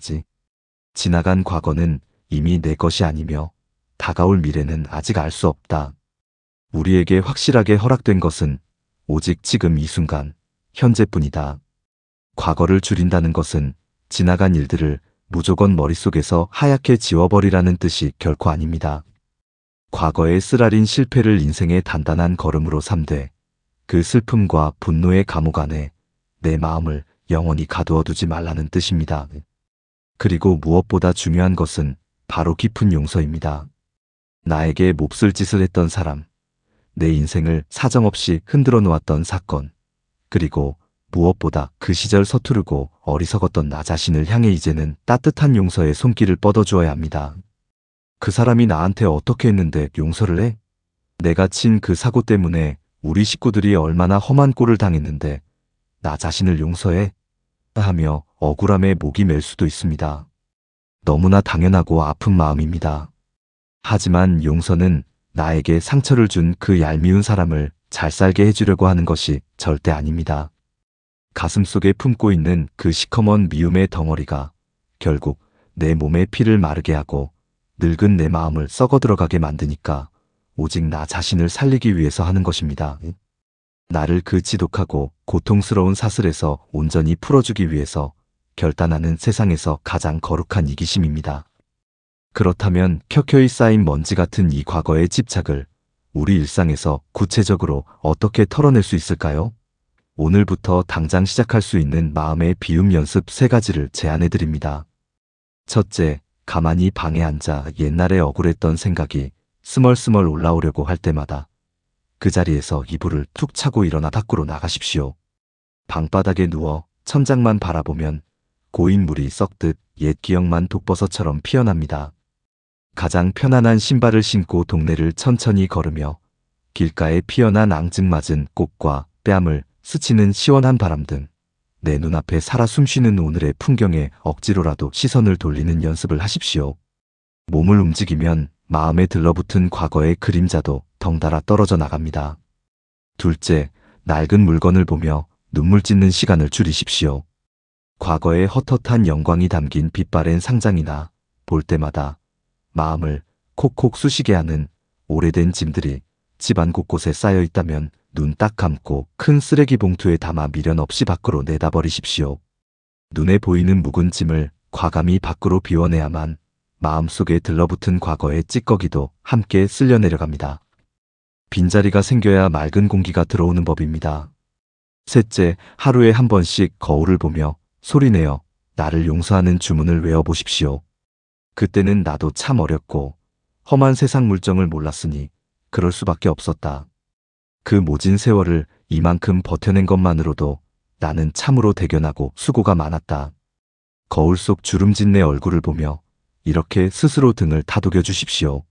지나간 과거는 이미 내 것이 아니며 다가올 미래는 아직 알 수 없다. 우리에게 확실하게 허락된 것은 오직 지금 이 순간, 현재뿐이다. 과거를 줄인다는 것은 지나간 일들을 무조건 머릿속에서 하얗게 지워버리라는 뜻이 결코 아닙니다. 과거의 쓰라린 실패를 인생의 단단한 걸음으로 삼되 그 슬픔과 분노의 감옥 안에 내 마음을 영원히 가두어두지 말라는 뜻입니다. 그리고 무엇보다 중요한 것은 바로 깊은 용서입니다. 나에게 몹쓸 짓을 했던 사람, 내 인생을 사정없이 흔들어 놓았던 사건, 그리고 무엇보다 그 시절 서투르고 어리석었던 나 자신을 향해 이제는 따뜻한 용서의 손길을 뻗어주어야 합니다. 그 사람이 나한테 어떻게 했는데 용서를 해? 내가 친 그 사고 때문에 우리 식구들이 얼마나 험한 꼴을 당했는데 나 자신을 용서해? 하며 억울함에 목이 맬 수도 있습니다. 너무나 당연하고 아픈 마음입니다. 하지만 용서는 나에게 상처를 준 그 얄미운 사람을 잘 살게 해주려고 하는 것이 절대 아닙니다. 가슴속에 품고 있는 그 시커먼 미움의 덩어리가 결국 내 몸의 피를 마르게 하고 늙은 내 마음을 썩어 들어가게 만드니까 오직 나 자신을 살리기 위해서 하는 것입니다. 나를 그 지독하고 고통스러운 사슬에서 온전히 풀어주기 위해서 결단하는 세상에서 가장 거룩한 이기심입니다. 그렇다면 켜켜이 쌓인 먼지 같은 이 과거의 집착을 우리 일상에서 구체적으로 어떻게 털어낼 수 있을까요? 오늘부터 당장 시작할 수 있는 마음의 비움 연습 3가지를 제안해 드립니다. 첫째, 가만히 방에 앉아 옛날에 억울했던 생각이 스멀스멀 올라오려고 할 때마다 그 자리에서 이불을 툭 차고 일어나 밖으로 나가십시오. 방바닥에 누워 천장만 바라보면 고인물이 썩듯 옛 기억만 독버섯처럼 피어납니다. 가장 편안한 신발을 신고 동네를 천천히 걸으며 길가에 피어난 앙증맞은 꽃과 뺨을 스치는 시원한 바람 등 내 눈앞에 살아 숨쉬는 오늘의 풍경에 억지로라도 시선을 돌리는 연습을 하십시오. 몸을 움직이면 마음에 들러붙은 과거의 그림자도 덩달아 떨어져 나갑니다. 둘째, 낡은 물건을 보며 눈물 찢는 시간을 줄이십시오. 과거의 헛헛한 영광이 담긴 빛바랜 상장이나 볼 때마다 마음을 콕콕 쑤시게 하는 오래된 짐들이 집안 곳곳에 쌓여 있다면 눈 딱 감고 큰 쓰레기 봉투에 담아 미련 없이 밖으로 내다버리십시오. 눈에 보이는 묵은 짐을 과감히 밖으로 비워내야만 마음속에 들러붙은 과거의 찌꺼기도 함께 쓸려 내려갑니다. 빈자리가 생겨야 맑은 공기가 들어오는 법입니다. 셋째, 하루에 한 번씩 거울을 보며 소리내어 나를 용서하는 주문을 외워보십시오. 그때는 나도 참 어렸고 험한 세상 물정을 몰랐으니 그럴 수밖에 없었다. 그 모진 세월을 이만큼 버텨낸 것만으로도 나는 참으로 대견하고 수고가 많았다. 거울 속 주름진 내 얼굴을 보며 이렇게 스스로 등을 다독여 주십시오.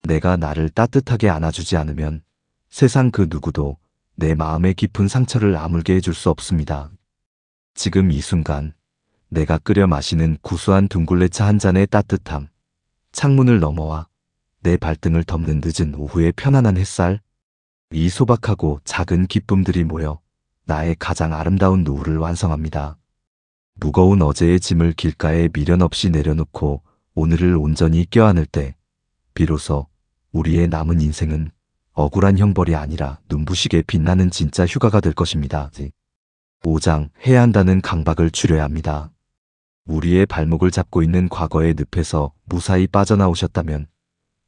내가 나를 따뜻하게 안아주지 않으면 세상 그 누구도 내 마음의 깊은 상처를 아물게 해줄 수 없습니다. 지금 이 순간 내가 끓여 마시는 구수한 둥글레차 한 잔의 따뜻함, 창문을 넘어와 내 발등을 덮는 늦은 오후의 편안한 햇살, 이 소박하고 작은 기쁨들이 모여 나의 가장 아름다운 노후를 완성합니다. 무거운 어제의 짐을 길가에 미련 없이 내려놓고 오늘을 온전히 껴안을 때 비로소 우리의 남은 인생은 억울한 형벌이 아니라 눈부시게 빛나는 진짜 휴가가 될 것입니다. 5장 해야 한다는 강박을 줄여야 합니다. 우리의 발목을 잡고 있는 과거의 늪에서 무사히 빠져나오셨다면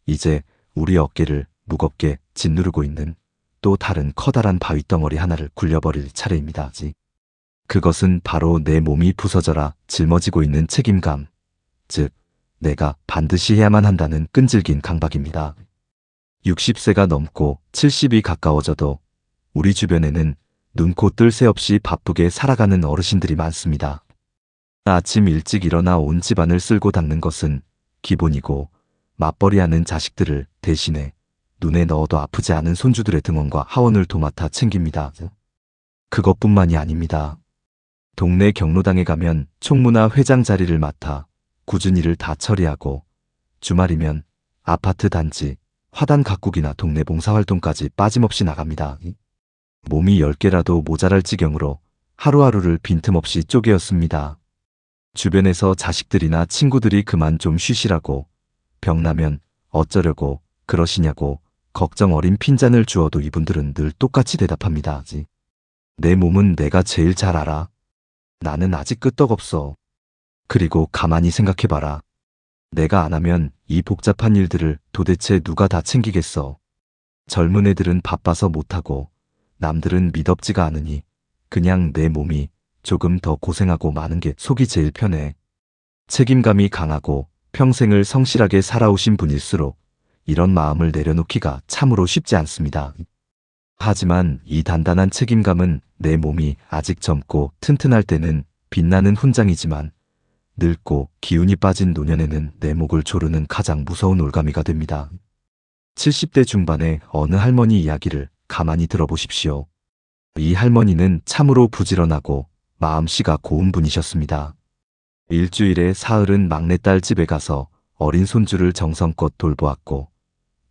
이제 우리 어깨를 무겁게 짓누르고 있는 또 다른 커다란 바위덩어리 하나를 굴려버릴 차례입니다. 그것은 바로 내 몸이 부서져라 짊어지고 있는 책임감, 즉 내가 반드시 해야만 한다는 끈질긴 강박입니다. 60세가 넘고 70이 가까워져도 우리 주변에는 눈코 뜰 새 없이 바쁘게 살아가는 어르신들이 많습니다. 아침 일찍 일어나 온 집안을 쓸고 닦는 것은 기본이고 맞벌이하는 자식들을 대신해 눈에 넣어도 아프지 않은 손주들의 등원과 하원을 도맡아 챙깁니다. 그것뿐만이 아닙니다. 동네 경로당에 가면 총무나 회장 자리를 맡아 굳은 일을 다 처리하고 주말이면 아파트 단지, 화단 가꾸기나 동네 봉사활동까지 빠짐없이 나갑니다. 몸이 10개라도 모자랄 지경으로 하루하루를 빈틈없이 쪼개었습니다. 주변에서 자식들이나 친구들이 그만 좀 쉬시라고 병나면 어쩌려고 그러시냐고 걱정 어린 핀잔을 주어도 이분들은 늘 똑같이 대답합니다. 내 몸은 내가 제일 잘 알아. 나는 아직 끄떡없어. 그리고 가만히 생각해봐라. 내가 안 하면 이 복잡한 일들을 도대체 누가 다 챙기겠어. 젊은 애들은 바빠서 못하고 남들은 미덥지가 않으니 그냥 내 몸이 조금 더 고생하고 마는 게 속이 제일 편해. 책임감이 강하고 평생을 성실하게 살아오신 분일수록 이런 마음을 내려놓기가 참으로 쉽지 않습니다. 하지만 이 단단한 책임감은 내 몸이 아직 젊고 튼튼할 때는 빛나는 훈장이지만 늙고 기운이 빠진 노년에는 내 목을 조르는 가장 무서운 올가미가 됩니다. 70대 중반의 어느 할머니 이야기를 가만히 들어보십시오. 이 할머니는 참으로 부지런하고 마음씨가 고운 분이셨습니다. 일주일에 사흘은 막내딸 집에 가서 어린 손주를 정성껏 돌보았고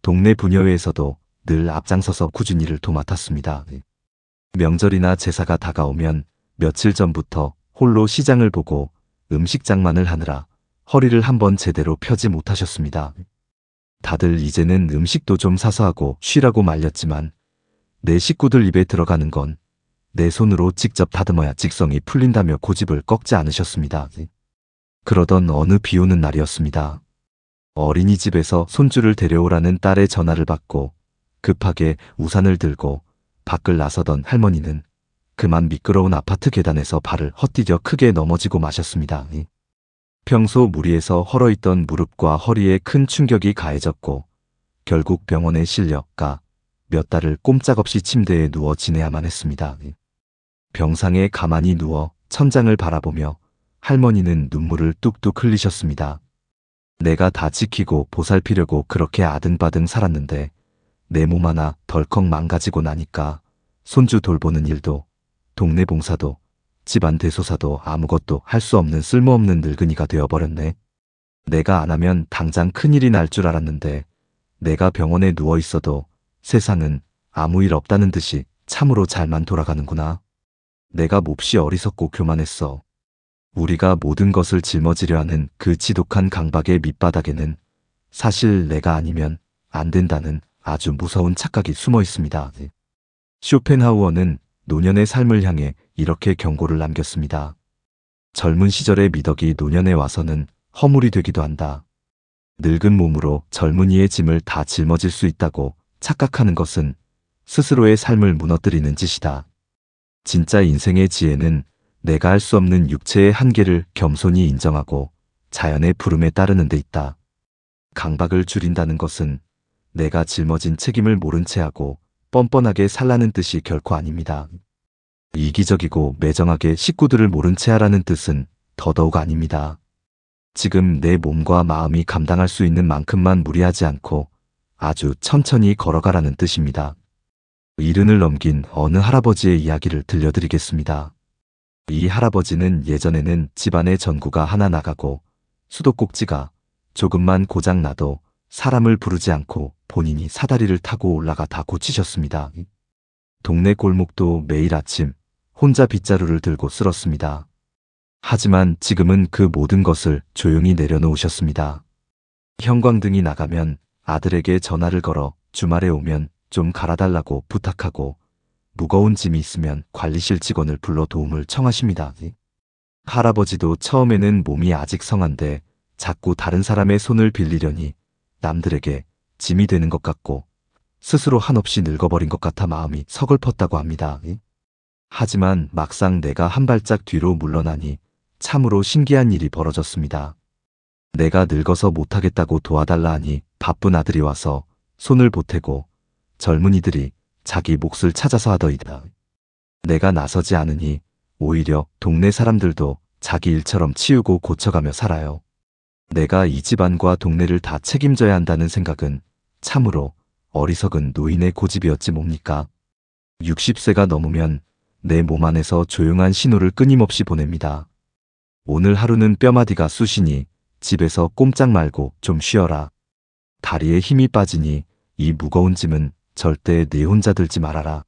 동네 부녀회에서도 늘 앞장서서 꾸준히 일을 도맡았습니다. 명절이나 제사가 다가오면 며칠 전부터 홀로 시장을 보고 음식 장만을 하느라 허리를 한번 제대로 펴지 못하셨습니다. 다들 이제는 음식도 좀 사서 하고 쉬라고 말렸지만 내 식구들 입에 들어가는 건 내 손으로 직접 다듬어야 직성이 풀린다며 고집을 꺾지 않으셨습니다. 그러던 어느 비 오는 날이었습니다. 어린이집에서 손주를 데려오라는 딸의 전화를 받고 급하게 우산을 들고 밖을 나서던 할머니는 그만 미끄러운 아파트 계단에서 발을 헛디뎌 크게 넘어지고 마셨습니다. 평소 무리해서 헐어있던 무릎과 허리에 큰 충격이 가해졌고 결국 병원에 실려가 몇 달을 꼼짝없이 침대에 누워 지내야만 했습니다. 병상에 가만히 누워 천장을 바라보며 할머니는 눈물을 뚝뚝 흘리셨습니다. 내가 다 지키고 보살피려고 그렇게 아등바등 살았는데 내 몸 하나 덜컥 망가지고 나니까 손주 돌보는 일도 동네 봉사도 집안 대소사도 아무것도 할 수 없는 쓸모없는 늙은이가 되어버렸네. 내가 안 하면 당장 큰일이 날 줄 알았는데 내가 병원에 누워 있어도 세상은 아무 일 없다는 듯이 참으로 잘만 돌아가는구나. 내가 몹시 어리석고 교만했어. 우리가 모든 것을 짊어지려 하는 그 지독한 강박의 밑바닥에는 사실 내가 아니면 안 된다는 아주 무서운 착각이 숨어 있습니다. 쇼펜하우어는 노년의 삶을 향해 이렇게 경고를 남겼습니다. 젊은 시절의 미덕이 노년에 와서는 허물이 되기도 한다. 늙은 몸으로 젊은이의 짐을 다 짊어질 수 있다고 착각하는 것은 스스로의 삶을 무너뜨리는 짓이다. 진짜 인생의 지혜는 내가 할 수 없는 육체의 한계를 겸손히 인정하고 자연의 부름에 따르는 데 있다. 강박을 줄인다는 것은 내가 짊어진 책임을 모른 채 하고 뻔뻔하게 살라는 뜻이 결코 아닙니다. 이기적이고 매정하게 식구들을 모른 채 하라는 뜻은 더더욱 아닙니다. 지금 내 몸과 마음이 감당할 수 있는 만큼만 무리하지 않고 아주 천천히 걸어가라는 뜻입니다. 이른을 넘긴 어느 할아버지의 이야기를 들려드리겠습니다. 이 할아버지는 예전에는 집안의 전구가 하나 나가고 수도꼭지가 조금만 고장 나도 사람을 부르지 않고 본인이 사다리를 타고 올라가 다 고치셨습니다. 동네 골목도 매일 아침 혼자 빗자루를 들고 쓸었습니다. 하지만 지금은 그 모든 것을 조용히 내려놓으셨습니다. 형광등이 나가면 아들에게 전화를 걸어 주말에 오면 좀 갈아달라고 부탁하고 무거운 짐이 있으면 관리실 직원을 불러 도움을 청하십니다. 할아버지도 처음에는 몸이 아직 성한데 자꾸 다른 사람의 손을 빌리려니 남들에게 짐이 되는 것 같고 스스로 한없이 늙어버린 것 같아 마음이 서글펐다고 합니다. 하지만 막상 내가 한 발짝 뒤로 물러나니 참으로 신기한 일이 벌어졌습니다. 내가 늙어서 못하겠다고 도와달라 하니 바쁜 아들이 와서 손을 보태고 젊은이들이 자기 몫을 찾아서 하더이다. 내가 나서지 않으니 오히려 동네 사람들도 자기 일처럼 치우고 고쳐가며 살아요. 내가 이 집안과 동네를 다 책임져야 한다는 생각은 참으로 어리석은 노인의 고집이었지 뭡니까? 60세가 넘으면 내 몸 안에서 조용한 신호를 끊임없이 보냅니다. 오늘 하루는 뼈마디가 쑤시니 집에서 꼼짝 말고 좀 쉬어라. 다리에 힘이 빠지니 이 무거운 짐은 절대 내 혼자 들지 말아라.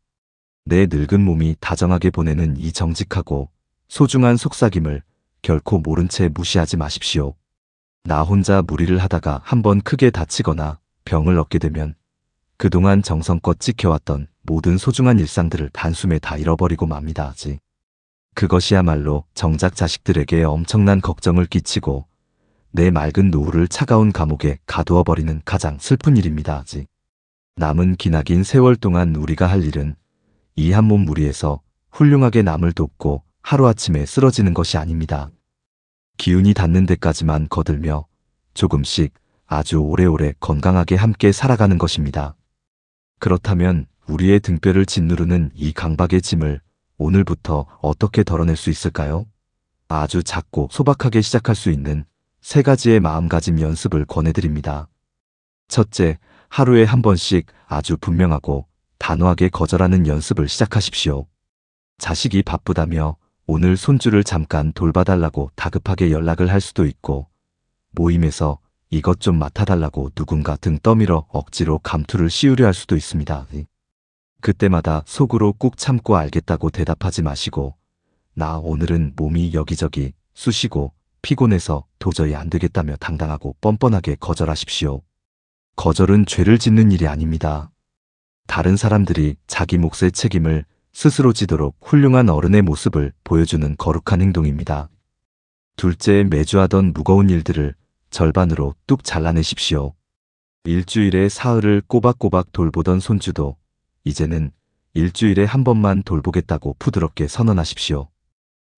내 늙은 몸이 다정하게 보내는 이 정직하고 소중한 속삭임을 결코 모른 채 무시하지 마십시오. 나 혼자 무리를 하다가 한번 크게 다치거나 병을 얻게 되면 그동안 정성껏 지켜왔던 모든 소중한 일상들을 단숨에 다 잃어버리고 맙니다. 그것이야말로 정작 자식들에게 엄청난 걱정을 끼치고 내 맑은 노후를 차가운 감옥에 가두어버리는 가장 슬픈 일입니다. 남은 기나긴 세월 동안 우리가 할 일은 이 한 몸 무리에서 훌륭하게 남을 돕고 하루아침에 쓰러지는 것이 아닙니다. 기운이 닿는 데까지만 거들며 조금씩 아주 오래오래 건강하게 함께 살아가는 것입니다. 그렇다면 우리의 등뼈를 짓누르는 이 강박의 짐을 오늘부터 어떻게 덜어낼 수 있을까요? 아주 작고 소박하게 시작할 수 있는 3가지의 마음가짐 연습을 권해드립니다. 첫째, 하루에 한 번씩 아주 분명하고 단호하게 거절하는 연습을 시작하십시오. 자식이 바쁘다며 오늘 손주를 잠깐 돌봐달라고 다급하게 연락을 할 수도 있고, 모임에서 이것 좀 맡아달라고 누군가 등 떠밀어 억지로 감투를 씌우려 할 수도 있습니다. 그때마다 속으로 꾹 참고 알겠다고 대답하지 마시고, 나 오늘은 몸이 여기저기 쑤시고 피곤해서 도저히 안 되겠다며 당당하고 뻔뻔하게 거절하십시오. 거절은 죄를 짓는 일이 아닙니다. 다른 사람들이 자기 몫의 책임을 스스로 지도록 훌륭한 어른의 모습을 보여주는 거룩한 행동입니다. 둘째, 매주 하던 무거운 일들을 절반으로 뚝 잘라내십시오. 일주일에 사흘을 꼬박꼬박 돌보던 손주도 이제는 일주일에 한 번만 돌보겠다고 부드럽게 선언하십시오.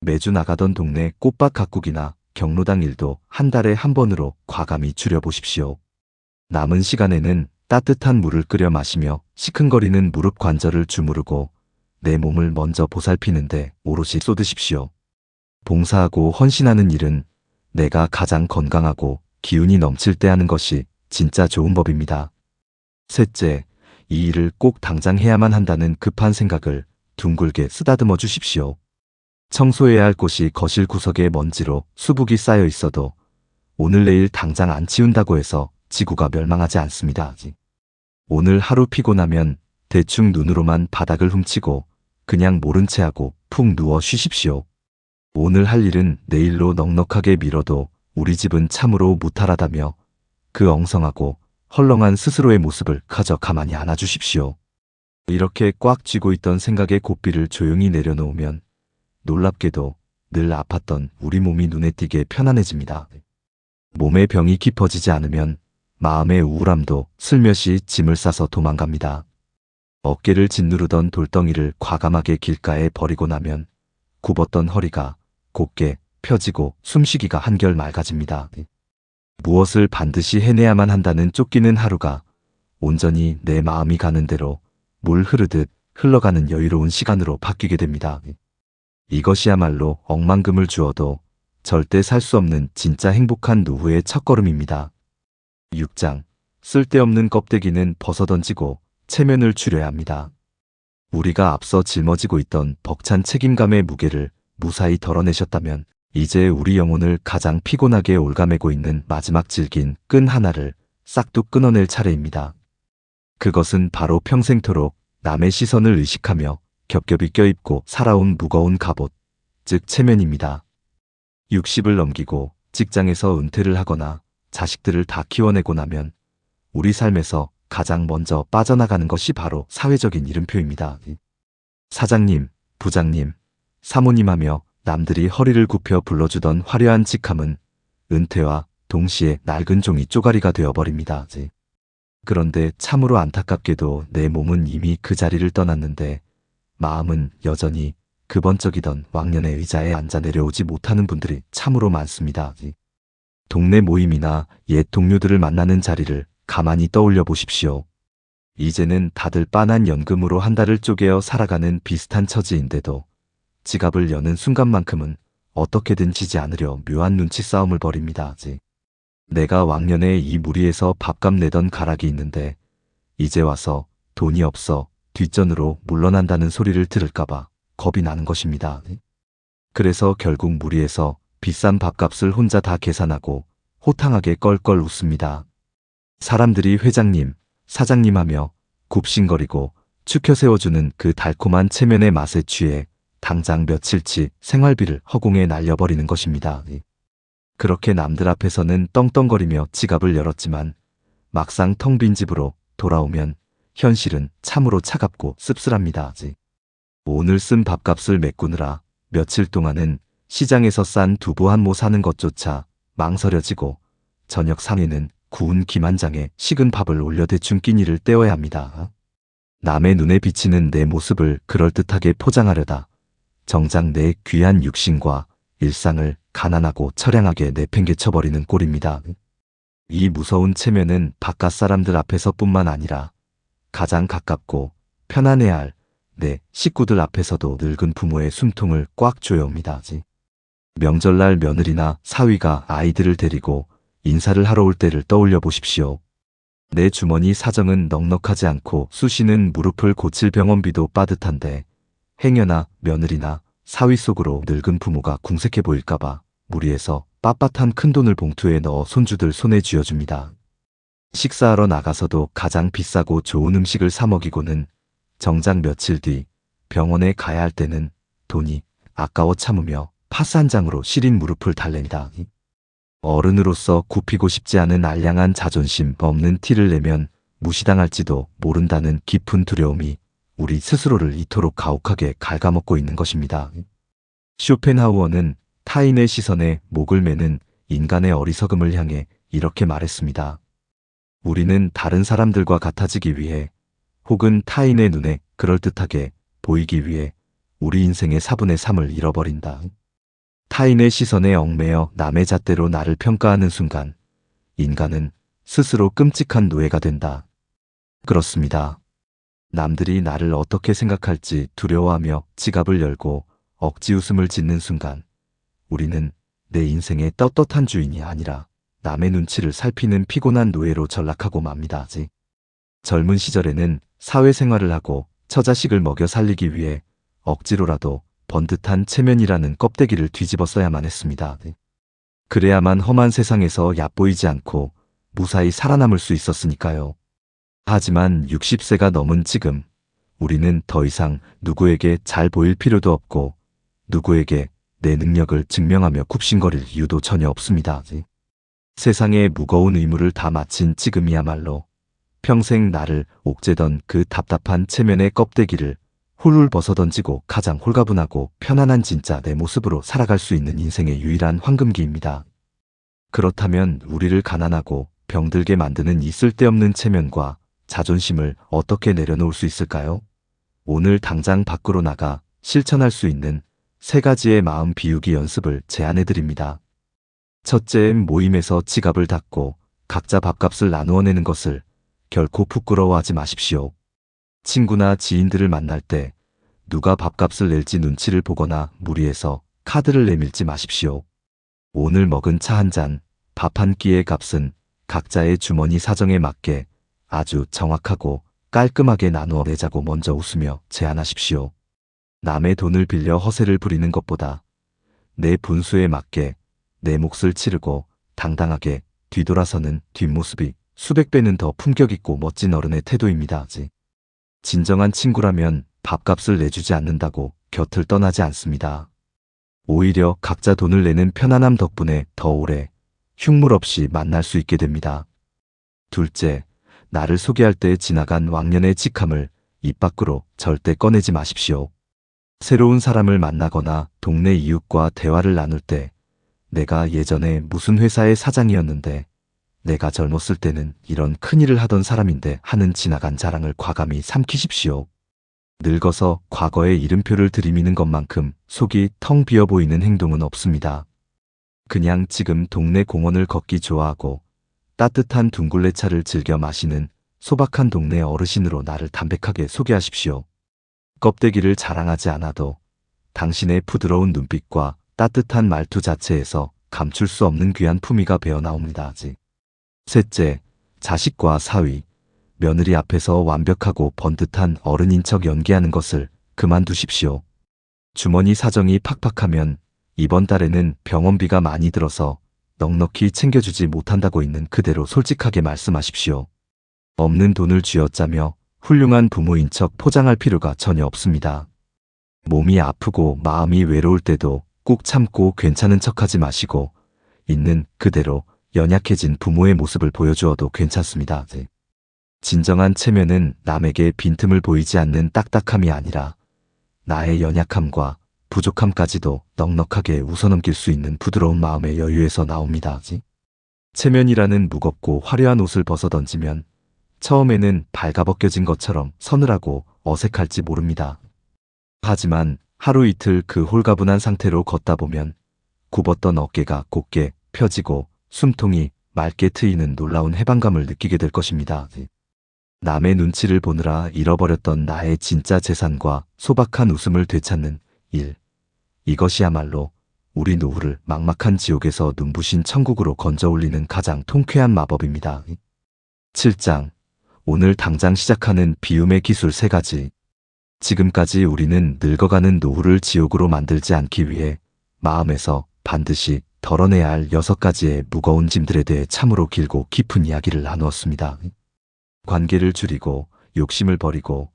매주 나가던 동네 꽃밭 가꾸기나 경로당 일도 한 달에 한 번으로 과감히 줄여보십시오. 남은 시간에는 따뜻한 물을 끓여 마시며 시큰거리는 무릎 관절을 주무르고 내 몸을 먼저 보살피는데 오롯이 쏟으십시오. 봉사하고 헌신하는 일은 내가 가장 건강하고 기운이 넘칠 때 하는 것이 진짜 좋은 법입니다. 셋째, 이 일을 꼭 당장 해야만 한다는 급한 생각을 둥글게 쓰다듬어 주십시오. 청소해야 할 곳이 거실 구석에 먼지로 수북이 쌓여 있어도 오늘 내일 당장 안 치운다고 해서 지구가 멸망하지 않습니다. 오늘 하루 피곤하면 대충 눈으로만 바닥을 훔치고 그냥 모른 채 하고 푹 누워 쉬십시오. 오늘 할 일은 내일로 넉넉하게 미뤄도 우리 집은 참으로 무탈하다며 그 엉성하고 헐렁한 스스로의 모습을 그저 가만히 안아주십시오. 이렇게 꽉 쥐고 있던 생각의 고삐를 조용히 내려놓으면 놀랍게도 늘 아팠던 우리 몸이 눈에 띄게 편안해집니다. 몸의 병이 깊어지지 않으면 마음의 우울함도 슬며시 짐을 싸서 도망갑니다. 어깨를 짓누르던 돌덩이를 과감하게 길가에 버리고 나면 굽었던 허리가 곧게 펴지고 숨쉬기가 한결 맑아집니다. 무엇을 반드시 해내야만 한다는 쫓기는 하루가 온전히 내 마음이 가는 대로 물 흐르듯 흘러가는 여유로운 시간으로 바뀌게 됩니다. 이것이야말로 억만금을 주어도 절대 살 수 없는 진짜 행복한 노후의 첫걸음입니다. 6장. 쓸데없는 껍데기는 벗어던지고 체면을 추려야 합니다. 우리가 앞서 짊어지고 있던 벅찬 책임감의 무게를 무사히 덜어내셨다면 이제 우리 영혼을 가장 피곤하게 올가매고 있는 마지막 질긴 끈 하나를 싹둑 끊어낼 차례입니다. 그것은 바로 평생토록 남의 시선을 의식하며 겹겹이 껴입고 살아온 무거운 갑옷, 즉 체면입니다. 60을 넘기고 직장에서 은퇴를 하거나 자식들을 다 키워내고 나면 우리 삶에서 가장 먼저 빠져나가는 것이 바로 사회적인 이름표입니다. 사장님, 부장님, 사모님 하며 남들이 허리를 굽혀 불러주던 화려한 직함은 은퇴와 동시에 낡은 종이 쪼가리가 되어버립니다. 그런데 참으로 안타깝게도 내 몸은 이미 그 자리를 떠났는데 마음은 여전히 그 번쩍이던 왕년의 의자에 앉아 내려오지 못하는 분들이 참으로 많습니다. 동네 모임이나 옛 동료들을 만나는 자리를 가만히 떠올려 보십시오. 이제는 다들 빤한 연금으로 한 달을 쪼개어 살아가는 비슷한 처지인데도 지갑을 여는 순간만큼은 어떻게든 지지 않으려 묘한 눈치 싸움을 벌입니다. 내가 왕년에 이 무리에서 밥값 내던 가락이 있는데 이제 와서 돈이 없어 뒷전으로 물러난다는 소리를 들을까봐 겁이 나는 것입니다. 그래서 결국 무리에서 비싼 밥값을 혼자 다 계산하고 호탕하게 껄껄 웃습니다. 사람들이 회장님, 사장님 하며 굽신거리고 축혀 세워주는 그 달콤한 체면의 맛에 취해 당장 며칠치 생활비를 허공에 날려버리는 것입니다. 그렇게 남들 앞에서는 떵떵거리며 지갑을 열었지만 막상 텅 빈 집으로 돌아오면 현실은 참으로 차갑고 씁쓸합니다. 오늘 쓴 밥값을 메꾸느라 며칠 동안은 시장에서 싼 두부 한 모 사는 것조차 망설여지고 저녁 상에는 구운 김 한 장에 식은 밥을 올려 대충 끼니를 때워야 합니다. 남의 눈에 비치는 내 모습을 그럴듯하게 포장하려다 정작 내 귀한 육신과 일상을 가난하고 처량하게 내팽개쳐버리는 꼴입니다. 이 무서운 체면은 바깥 사람들 앞에서뿐만 아니라 가장 가깝고 편안해야 할 내 식구들 앞에서도 늙은 부모의 숨통을 꽉 조여옵니다. 명절날 며느리나 사위가 아이들을 데리고 인사를 하러 올 때를 떠올려 보십시오. 내 주머니 사정은 넉넉하지 않고 쑤시는 무릎을 고칠 병원비도 빠듯한데 행여나 며느리나 사위 속으로 늙은 부모가 궁색해 보일까봐 무리해서 빳빳한 큰돈을 봉투에 넣어 손주들 손에 쥐어줍니다. 식사하러 나가서도 가장 비싸고 좋은 음식을 사 먹이고는 정작 며칠 뒤 병원에 가야 할 때는 돈이 아까워 참으며 파스 한 장으로 시린 무릎을 달랜다. 어른으로서 굽히고 싶지 않은 알량한 자존심 없는 티를 내면 무시당할지도 모른다는 깊은 두려움이 우리 스스로를 이토록 가혹하게 갉아먹고 있는 것입니다. 쇼펜하우어는 타인의 시선에 목을 매는 인간의 어리석음을 향해 이렇게 말했습니다. 우리는 다른 사람들과 같아지기 위해 혹은 타인의 눈에 그럴듯하게 보이기 위해 우리 인생의 4분의 3을 잃어버린다. 타인의 시선에 얽매여 남의 잣대로 나를 평가하는 순간 인간은 스스로 끔찍한 노예가 된다. 그렇습니다. 남들이 나를 어떻게 생각할지 두려워하며 지갑을 열고 억지 웃음을 짓는 순간 우리는 내 인생의 떳떳한 주인이 아니라 남의 눈치를 살피는 피곤한 노예로 전락하고 맙니다. 젊은 시절에는 사회생활을 하고 처자식을 먹여 살리기 위해 억지로라도 번듯한 체면이라는 껍데기를 뒤집어 써야만 했습니다. 그래야만 험한 세상에서 얕보이지 않고 무사히 살아남을 수 있었으니까요. 하지만 60세가 넘은 지금 우리는 더 이상 누구에게 잘 보일 필요도 없고 누구에게 내 능력을 증명하며 굽신거릴 이유도 전혀 없습니다. 세상에 무거운 의무를 다 마친 지금이야말로 평생 나를 옥죄던 그 답답한 체면의 껍데기를 훌훌 벗어던지고 가장 홀가분하고 편안한 진짜 내 모습으로 살아갈 수 있는 인생의 유일한 황금기입니다. 그렇다면 우리를 가난하고 병들게 만드는 이 쓸데없는 체면과 자존심을 어떻게 내려놓을 수 있을까요? 오늘 당장 밖으로 나가 실천할 수 있는 3가지의 마음 비우기 연습을 제안해 드립니다. 첫째, 모임에서 지갑을 닫고 각자 밥값을 나누어 내는 것을 결코 부끄러워하지 마십시오. 친구나 지인들을 만날 때 누가 밥값을 낼지 눈치를 보거나 무리해서 카드를 내밀지 마십시오. 오늘 먹은 차 한 잔, 밥 한 끼의 값은 각자의 주머니 사정에 맞게 아주 정확하고 깔끔하게 나누어 내자고 먼저 웃으며 제안하십시오. 남의 돈을 빌려 허세를 부리는 것보다 내 분수에 맞게 내 몫을 치르고 당당하게 뒤돌아서는 뒷모습이 수백 배는 더 품격있고 멋진 어른의 태도입니다. 진정한 친구라면 밥값을 내주지 않는다고 곁을 떠나지 않습니다. 오히려 각자 돈을 내는 편안함 덕분에 더 오래 흉물 없이 만날 수 있게 됩니다. 둘째, 나를 소개할 때 지나간 왕년의 직함을 입 밖으로 절대 꺼내지 마십시오. 새로운 사람을 만나거나 동네 이웃과 대화를 나눌 때 내가 예전에 무슨 회사의 사장이었는데 내가 젊었을 때는 이런 큰일을 하던 사람인데 하는 지나간 자랑을 과감히 삼키십시오. 늙어서 과거의 이름표를 들이미는 것만큼 속이 텅 비어 보이는 행동은 없습니다. 그냥 지금 동네 공원을 걷기 좋아하고 따뜻한 둥글레차를 즐겨 마시는 소박한 동네 어르신으로 나를 담백하게 소개하십시오. 껍데기를 자랑하지 않아도 당신의 부드러운 눈빛과 따뜻한 말투 자체에서 감출 수 없는 귀한 품위가 배어나옵니다. 셋째, 자식과 사위, 며느리 앞에서 완벽하고 번듯한 어른인 척 연기하는 것을 그만두십시오. 주머니 사정이 팍팍하면 이번 달에는 병원비가 많이 들어서 넉넉히 챙겨주지 못한다고 있는 그대로 솔직하게 말씀하십시오. 없는 돈을 쥐어짜며 훌륭한 부모인 척 포장할 필요가 전혀 없습니다. 몸이 아프고 마음이 외로울 때도 꾹 참고 괜찮은 척하지 마시고 있는 그대로 연약해진 부모의 모습을 보여주어도 괜찮습니다. 진정한 체면은 남에게 빈틈을 보이지 않는 딱딱함이 아니라 나의 연약함과 부족함까지도 넉넉하게 웃어넘길 수 있는 부드러운 마음의 여유에서 나옵니다. 체면이라는 무겁고 화려한 옷을 벗어던지면 처음에는 발가벗겨진 것처럼 서늘하고 어색할지 모릅니다. 하지만 하루 이틀 그 홀가분한 상태로 걷다 보면 굽었던 어깨가 곧게 펴지고 숨통이 맑게 트이는 놀라운 해방감을 느끼게 될 것입니다. 남의 눈치를 보느라 잃어버렸던 나의 진짜 재산과 소박한 웃음을 되찾는 일. 이것이야말로 우리 노후를 막막한 지옥에서 눈부신 천국으로 건져 올리는 가장 통쾌한 마법입니다. 7장. 오늘 당장 시작하는 비움의 기술 3가지. 지금까지 우리는 늙어가는 노후를 지옥으로 만들지 않기 위해 마음에서 반드시 덜어내야 할 6가지의 무거운 짐들에 대해 참으로 길고 깊은 이야기를 나누었습니다. 관계를 줄이고 욕심을 버리고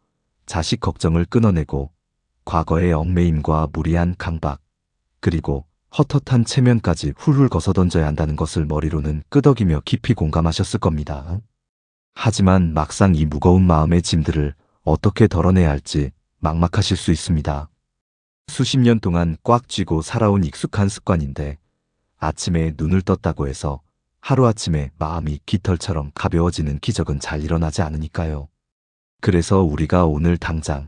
자식 걱정을 끊어내고 과거의 얽매임과 무리한 강박 그리고 헛헛한 체면까지 훌훌 거서던져야 한다는 것을 머리로는 끄덕이며 깊이 공감하셨을 겁니다. 하지만 막상 이 무거운 마음의 짐들을 어떻게 덜어내야 할지 막막하실 수 있습니다. 수십 년 동안 꽉 쥐고 살아온 익숙한 습관인데 아침에 눈을 떴다고 해서 하루아침에 마음이 깃털처럼 가벼워지는 기적은 잘 일어나지 않으니까요. 그래서 우리가 오늘 당장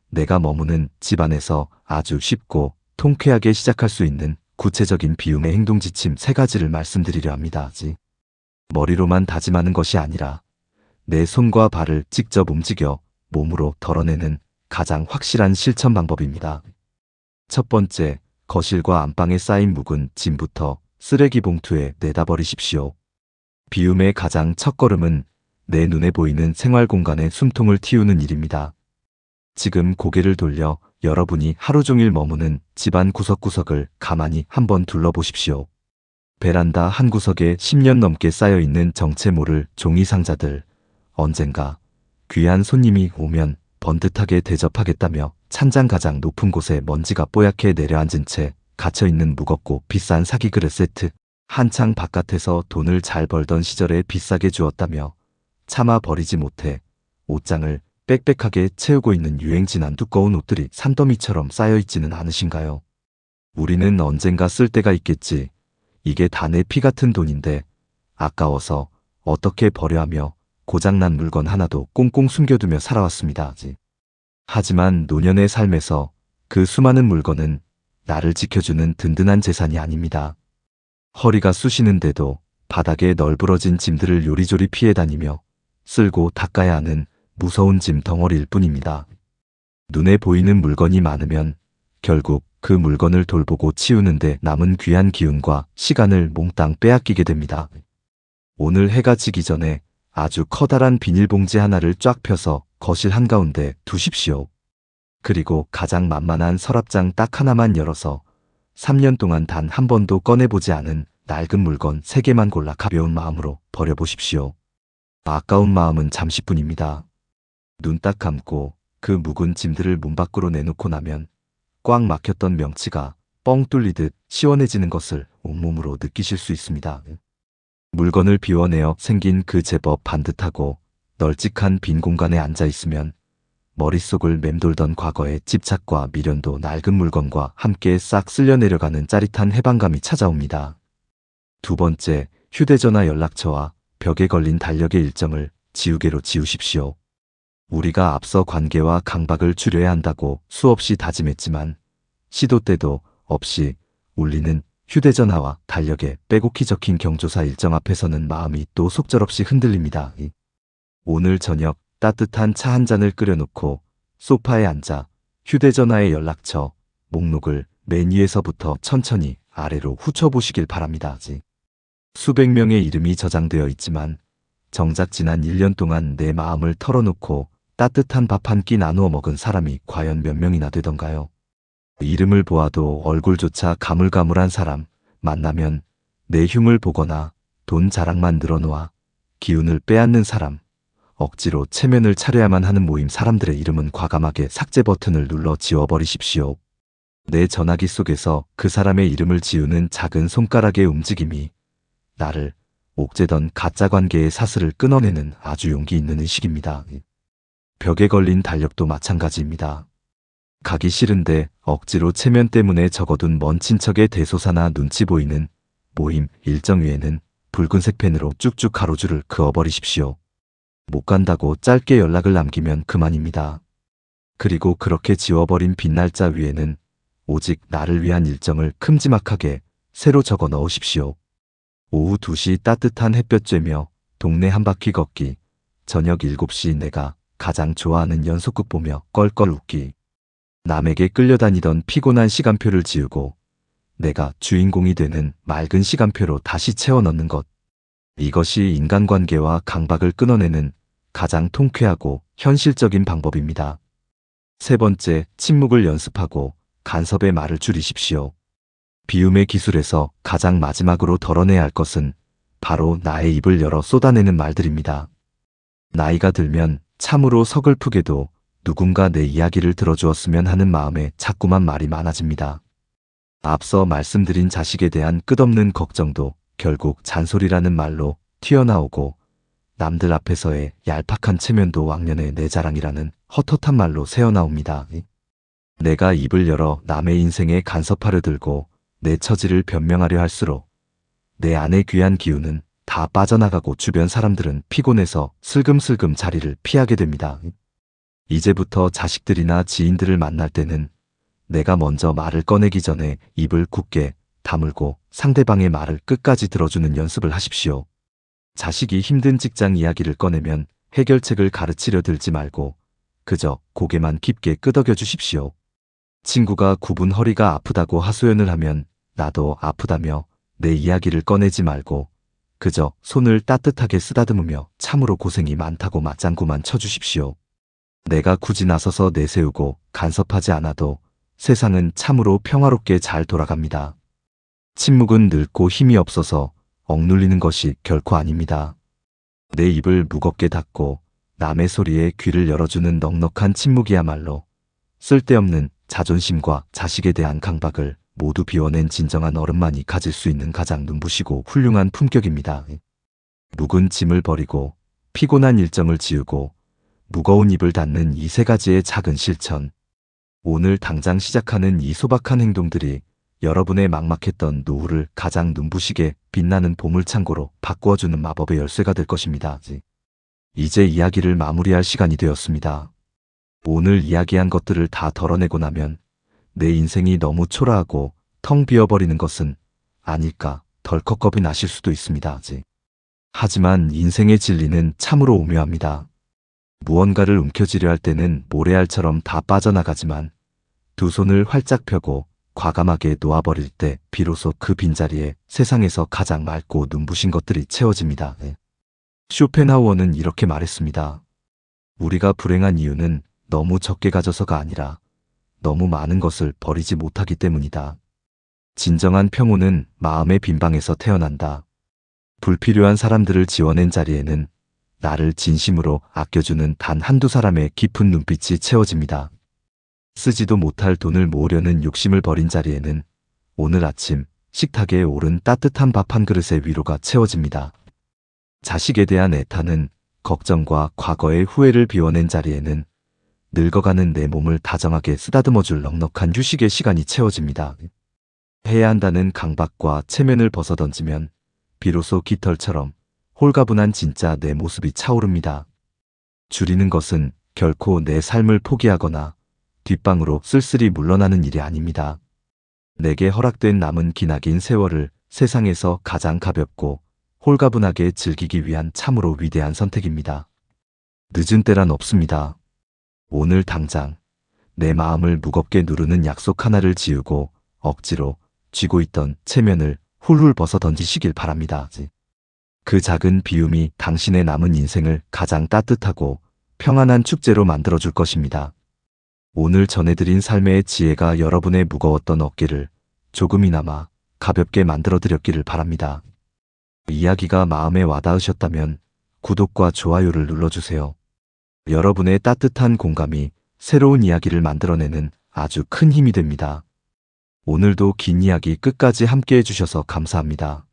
내가 머무는 집안에서 아주 쉽고 통쾌하게 시작할 수 있는 구체적인 비움의 행동 지침 3가지를 말씀드리려 합니다. 머리로만 다짐하는 것이 아니라 내 손과 발을 직접 움직여 몸으로 덜어내는 가장 확실한 실천 방법입니다. 첫 번째, 거실과 안방에 쌓인 묵은 짐부터 쓰레기 봉투에 내다 버리십시오. 비움의 가장 첫걸음은 내 눈에 보이는 생활 공간에 숨통을 틔우는 일입니다. 지금 고개를 돌려 여러분이 하루 종일 머무는 집안 구석구석을 가만히 한번 둘러보십시오. 베란다 한 구석에 10년 넘게 쌓여있는 정체 모를 종이 상자들, 언젠가 귀한 손님이 오면 번듯하게 대접하겠다며 찬장 가장 높은 곳에 먼지가 뽀얗게 내려앉은 채 갇혀있는 무겁고 비싼 사기 그릇 세트, 한창 바깥에서 돈을 잘 벌던 시절에 비싸게 주었다며 차마 버리지 못해 옷장을 빽빽하게 채우고 있는 유행진한 두꺼운 옷들이 산더미처럼 쌓여있지는 않으신가요? 우리는 언젠가 쓸 때가 있겠지. 이게 다 내 피 같은 돈인데 아까워서 어떻게 버려하며 고장난 물건 하나도 꽁꽁 숨겨두며 살아왔습니다. 하지만 노년의 삶에서 그 수많은 물건은 나를 지켜주는 든든한 재산이 아닙니다. 허리가 쑤시는데도 바닥에 널브러진 짐들을 요리조리 피해 다니며 쓸고 닦아야 하는 무서운 짐 덩어리일 뿐입니다. 눈에 보이는 물건이 많으면 결국 그 물건을 돌보고 치우는데 남은 귀한 기운과 시간을 몽땅 빼앗기게 됩니다. 오늘 해가 지기 전에 아주 커다란 비닐봉지 하나를 쫙 펴서 거실 한가운데 두십시오. 그리고 가장 만만한 서랍장 딱 하나만 열어서 3년 동안 단 한 번도 꺼내보지 않은 낡은 물건 3개만 골라 가벼운 마음으로 버려보십시오. 아까운 마음은 잠시뿐입니다. 눈 딱 감고 그 묵은 짐들을 문 밖으로 내놓고 나면 꽉 막혔던 명치가 뻥 뚫리듯 시원해지는 것을 온몸으로 느끼실 수 있습니다. 물건을 비워내어 생긴 그 제법 반듯하고 널찍한 빈 공간에 앉아 있으면 머릿속을 맴돌던 과거의 집착과 미련도 낡은 물건과 함께 싹 쓸려 내려가는 짜릿한 해방감이 찾아옵니다. 두 번째, 휴대전화 연락처와 벽에 걸린 달력의 일정을 지우개로 지우십시오. 우리가 앞서 관계와 강박을 줄여야 한다고 수없이 다짐했지만 시도 때도 없이 울리는 휴대전화와 달력에 빼곡히 적힌 경조사 일정 앞에서는 마음이 또 속절없이 흔들립니다. 오늘 저녁 따뜻한 차 한 잔을 끓여놓고 소파에 앉아 휴대전화의 연락처 목록을 맨 위에서부터 천천히 아래로 훑어보시길 바랍니다. 수백 명의 이름이 저장되어 있지만 정작 지난 1년 동안 내 마음을 털어놓고 따뜻한 밥 한 끼 나누어 먹은 사람이 과연 몇 명이나 되던가요? 이름을 보아도 얼굴조차 가물가물한 사람, 만나면 내 흉을 보거나 돈 자랑만 늘어놓아 기운을 빼앗는 사람, 억지로 체면을 차려야만 하는 모임 사람들의 이름은 과감하게 삭제 버튼을 눌러 지워버리십시오. 내 전화기 속에서 그 사람의 이름을 지우는 작은 손가락의 움직임이 나를 옥죄던 가짜관계의 사슬을 끊어내는 아주 용기 있는 의식입니다. 벽에 걸린 달력도 마찬가지입니다. 가기 싫은데 억지로 체면 때문에 적어둔 먼 친척의 대소사나 눈치 보이는 모임 일정 위에는 붉은색 펜으로 쭉쭉 가로줄을 그어버리십시오. 못 간다고 짧게 연락을 남기면 그만입니다. 그리고 그렇게 지워버린 빈 날짜 위에는 오직 나를 위한 일정을 큼지막하게 새로 적어 넣으십시오. 오후 2시 따뜻한 햇볕 쬐며 동네 한 바퀴 걷기, 저녁 7시 내가 가장 좋아하는 연속극 보며 껄껄 웃기. 남에게 끌려다니던 피곤한 시간표를 지우고 내가 주인공이 되는 맑은 시간표로 다시 채워 넣는 것. 이것이 인간관계와 강박을 끊어내는 가장 통쾌하고 현실적인 방법입니다. 세 번째, 침묵을 연습하고 간섭의 말을 줄이십시오. 비움의 기술에서 가장 마지막으로 덜어내야 할 것은 바로 나의 입을 열어 쏟아내는 말들입니다. 나이가 들면 참으로 서글프게도 누군가 내 이야기를 들어주었으면 하는 마음에 자꾸만 말이 많아집니다. 앞서 말씀드린 자식에 대한 끝없는 걱정도 결국 잔소리라는 말로 튀어나오고 남들 앞에서의 얄팍한 체면도 왕년의 내 자랑이라는 헛헛한 말로 새어나옵니다. 내가 입을 열어 남의 인생에 간섭하려 들고 내 처지를 변명하려 할수록 내 안의 귀한 기운은 다 빠져나가고 주변 사람들은 피곤해서 슬금슬금 자리를 피하게 됩니다. 이제부터 자식들이나 지인들을 만날 때는 내가 먼저 말을 꺼내기 전에 입을 굳게 다물고 상대방의 말을 끝까지 들어주는 연습을 하십시오. 자식이 힘든 직장 이야기를 꺼내면 해결책을 가르치려 들지 말고 그저 고개만 깊게 끄덕여 주십시오. 친구가 굽은 허리가 아프다고 하소연을 하면 나도 아프다며 내 이야기를 꺼내지 말고 그저 손을 따뜻하게 쓰다듬으며 참으로 고생이 많다고 맞장구만 쳐주십시오. 내가 굳이 나서서 내세우고 간섭하지 않아도 세상은 참으로 평화롭게 잘 돌아갑니다. 침묵은 늙고 힘이 없어서 억눌리는 것이 결코 아닙니다. 내 입을 무겁게 닫고 남의 소리에 귀를 열어주는 넉넉한 침묵이야말로 쓸데없는 자존심과 자식에 대한 강박을 모두 비워낸 진정한 어른만이 가질 수 있는 가장 눈부시고 훌륭한 품격입니다. 묵은 짐을 버리고 피곤한 일정을 지우고 무거운 입을 닫는 이 세 가지의 작은 실천. 오늘 당장 시작하는 이 소박한 행동들이 여러분의 막막했던 노후를 가장 눈부시게 빛나는 보물창고로 바꾸어주는 마법의 열쇠가 될 것입니다. 이제 이야기를 마무리할 시간이 되었습니다. 오늘 이야기한 것들을 다 덜어내고 나면 내 인생이 너무 초라하고 텅 비어버리는 것은 아닐까 덜컥 겁이 나실 수도 있습니다. 하지만 인생의 진리는 참으로 오묘합니다. 무언가를 움켜쥐려 할 때는 모래알처럼 다 빠져나가지만 두 손을 활짝 펴고 과감하게 놓아버릴 때 비로소 그 빈자리에 세상에서 가장 맑고 눈부신 것들이 채워집니다. 쇼펜하우어는 이렇게 말했습니다. 우리가 불행한 이유는 너무 적게 가져서가 아니라 너무 많은 것을 버리지 못하기 때문이다. 진정한 평온은 마음의 빈방에서 태어난다. 불필요한 사람들을 지워낸 자리에는 나를 진심으로 아껴주는 단 한두 사람의 깊은 눈빛이 채워집니다. 쓰지도 못할 돈을 모으려는 욕심을 버린 자리에는 오늘 아침 식탁에 오른 따뜻한 밥 한 그릇의 위로가 채워집니다. 자식에 대한 애타는 걱정과 과거의 후회를 비워낸 자리에는 늙어가는 내 몸을 다정하게 쓰다듬어줄 넉넉한 휴식의 시간이 채워집니다. 해야 한다는 강박과 체면을 벗어던지면 비로소 깃털처럼 홀가분한 진짜 내 모습이 차오릅니다. 줄이는 것은 결코 내 삶을 포기하거나 뒷방으로 쓸쓸히 물러나는 일이 아닙니다. 내게 허락된 남은 기나긴 세월을 세상에서 가장 가볍고 홀가분하게 즐기기 위한 참으로 위대한 선택입니다. 늦은 때란 없습니다. 오늘 당장 내 마음을 무겁게 누르는 약속 하나를 지우고 억지로 쥐고 있던 체면을 훌훌 벗어 던지시길 바랍니다. 그 작은 비움이 당신의 남은 인생을 가장 따뜻하고 평안한 축제로 만들어줄 것입니다. 오늘 전해드린 삶의 지혜가 여러분의 무거웠던 어깨를 조금이나마 가볍게 만들어드렸기를 바랍니다. 이야기가 마음에 와닿으셨다면 구독과 좋아요를 눌러주세요. 여러분의 따뜻한 공감이 새로운 이야기를 만들어내는 아주 큰 힘이 됩니다. 오늘도 긴 이야기 끝까지 함께 해주셔서 감사합니다.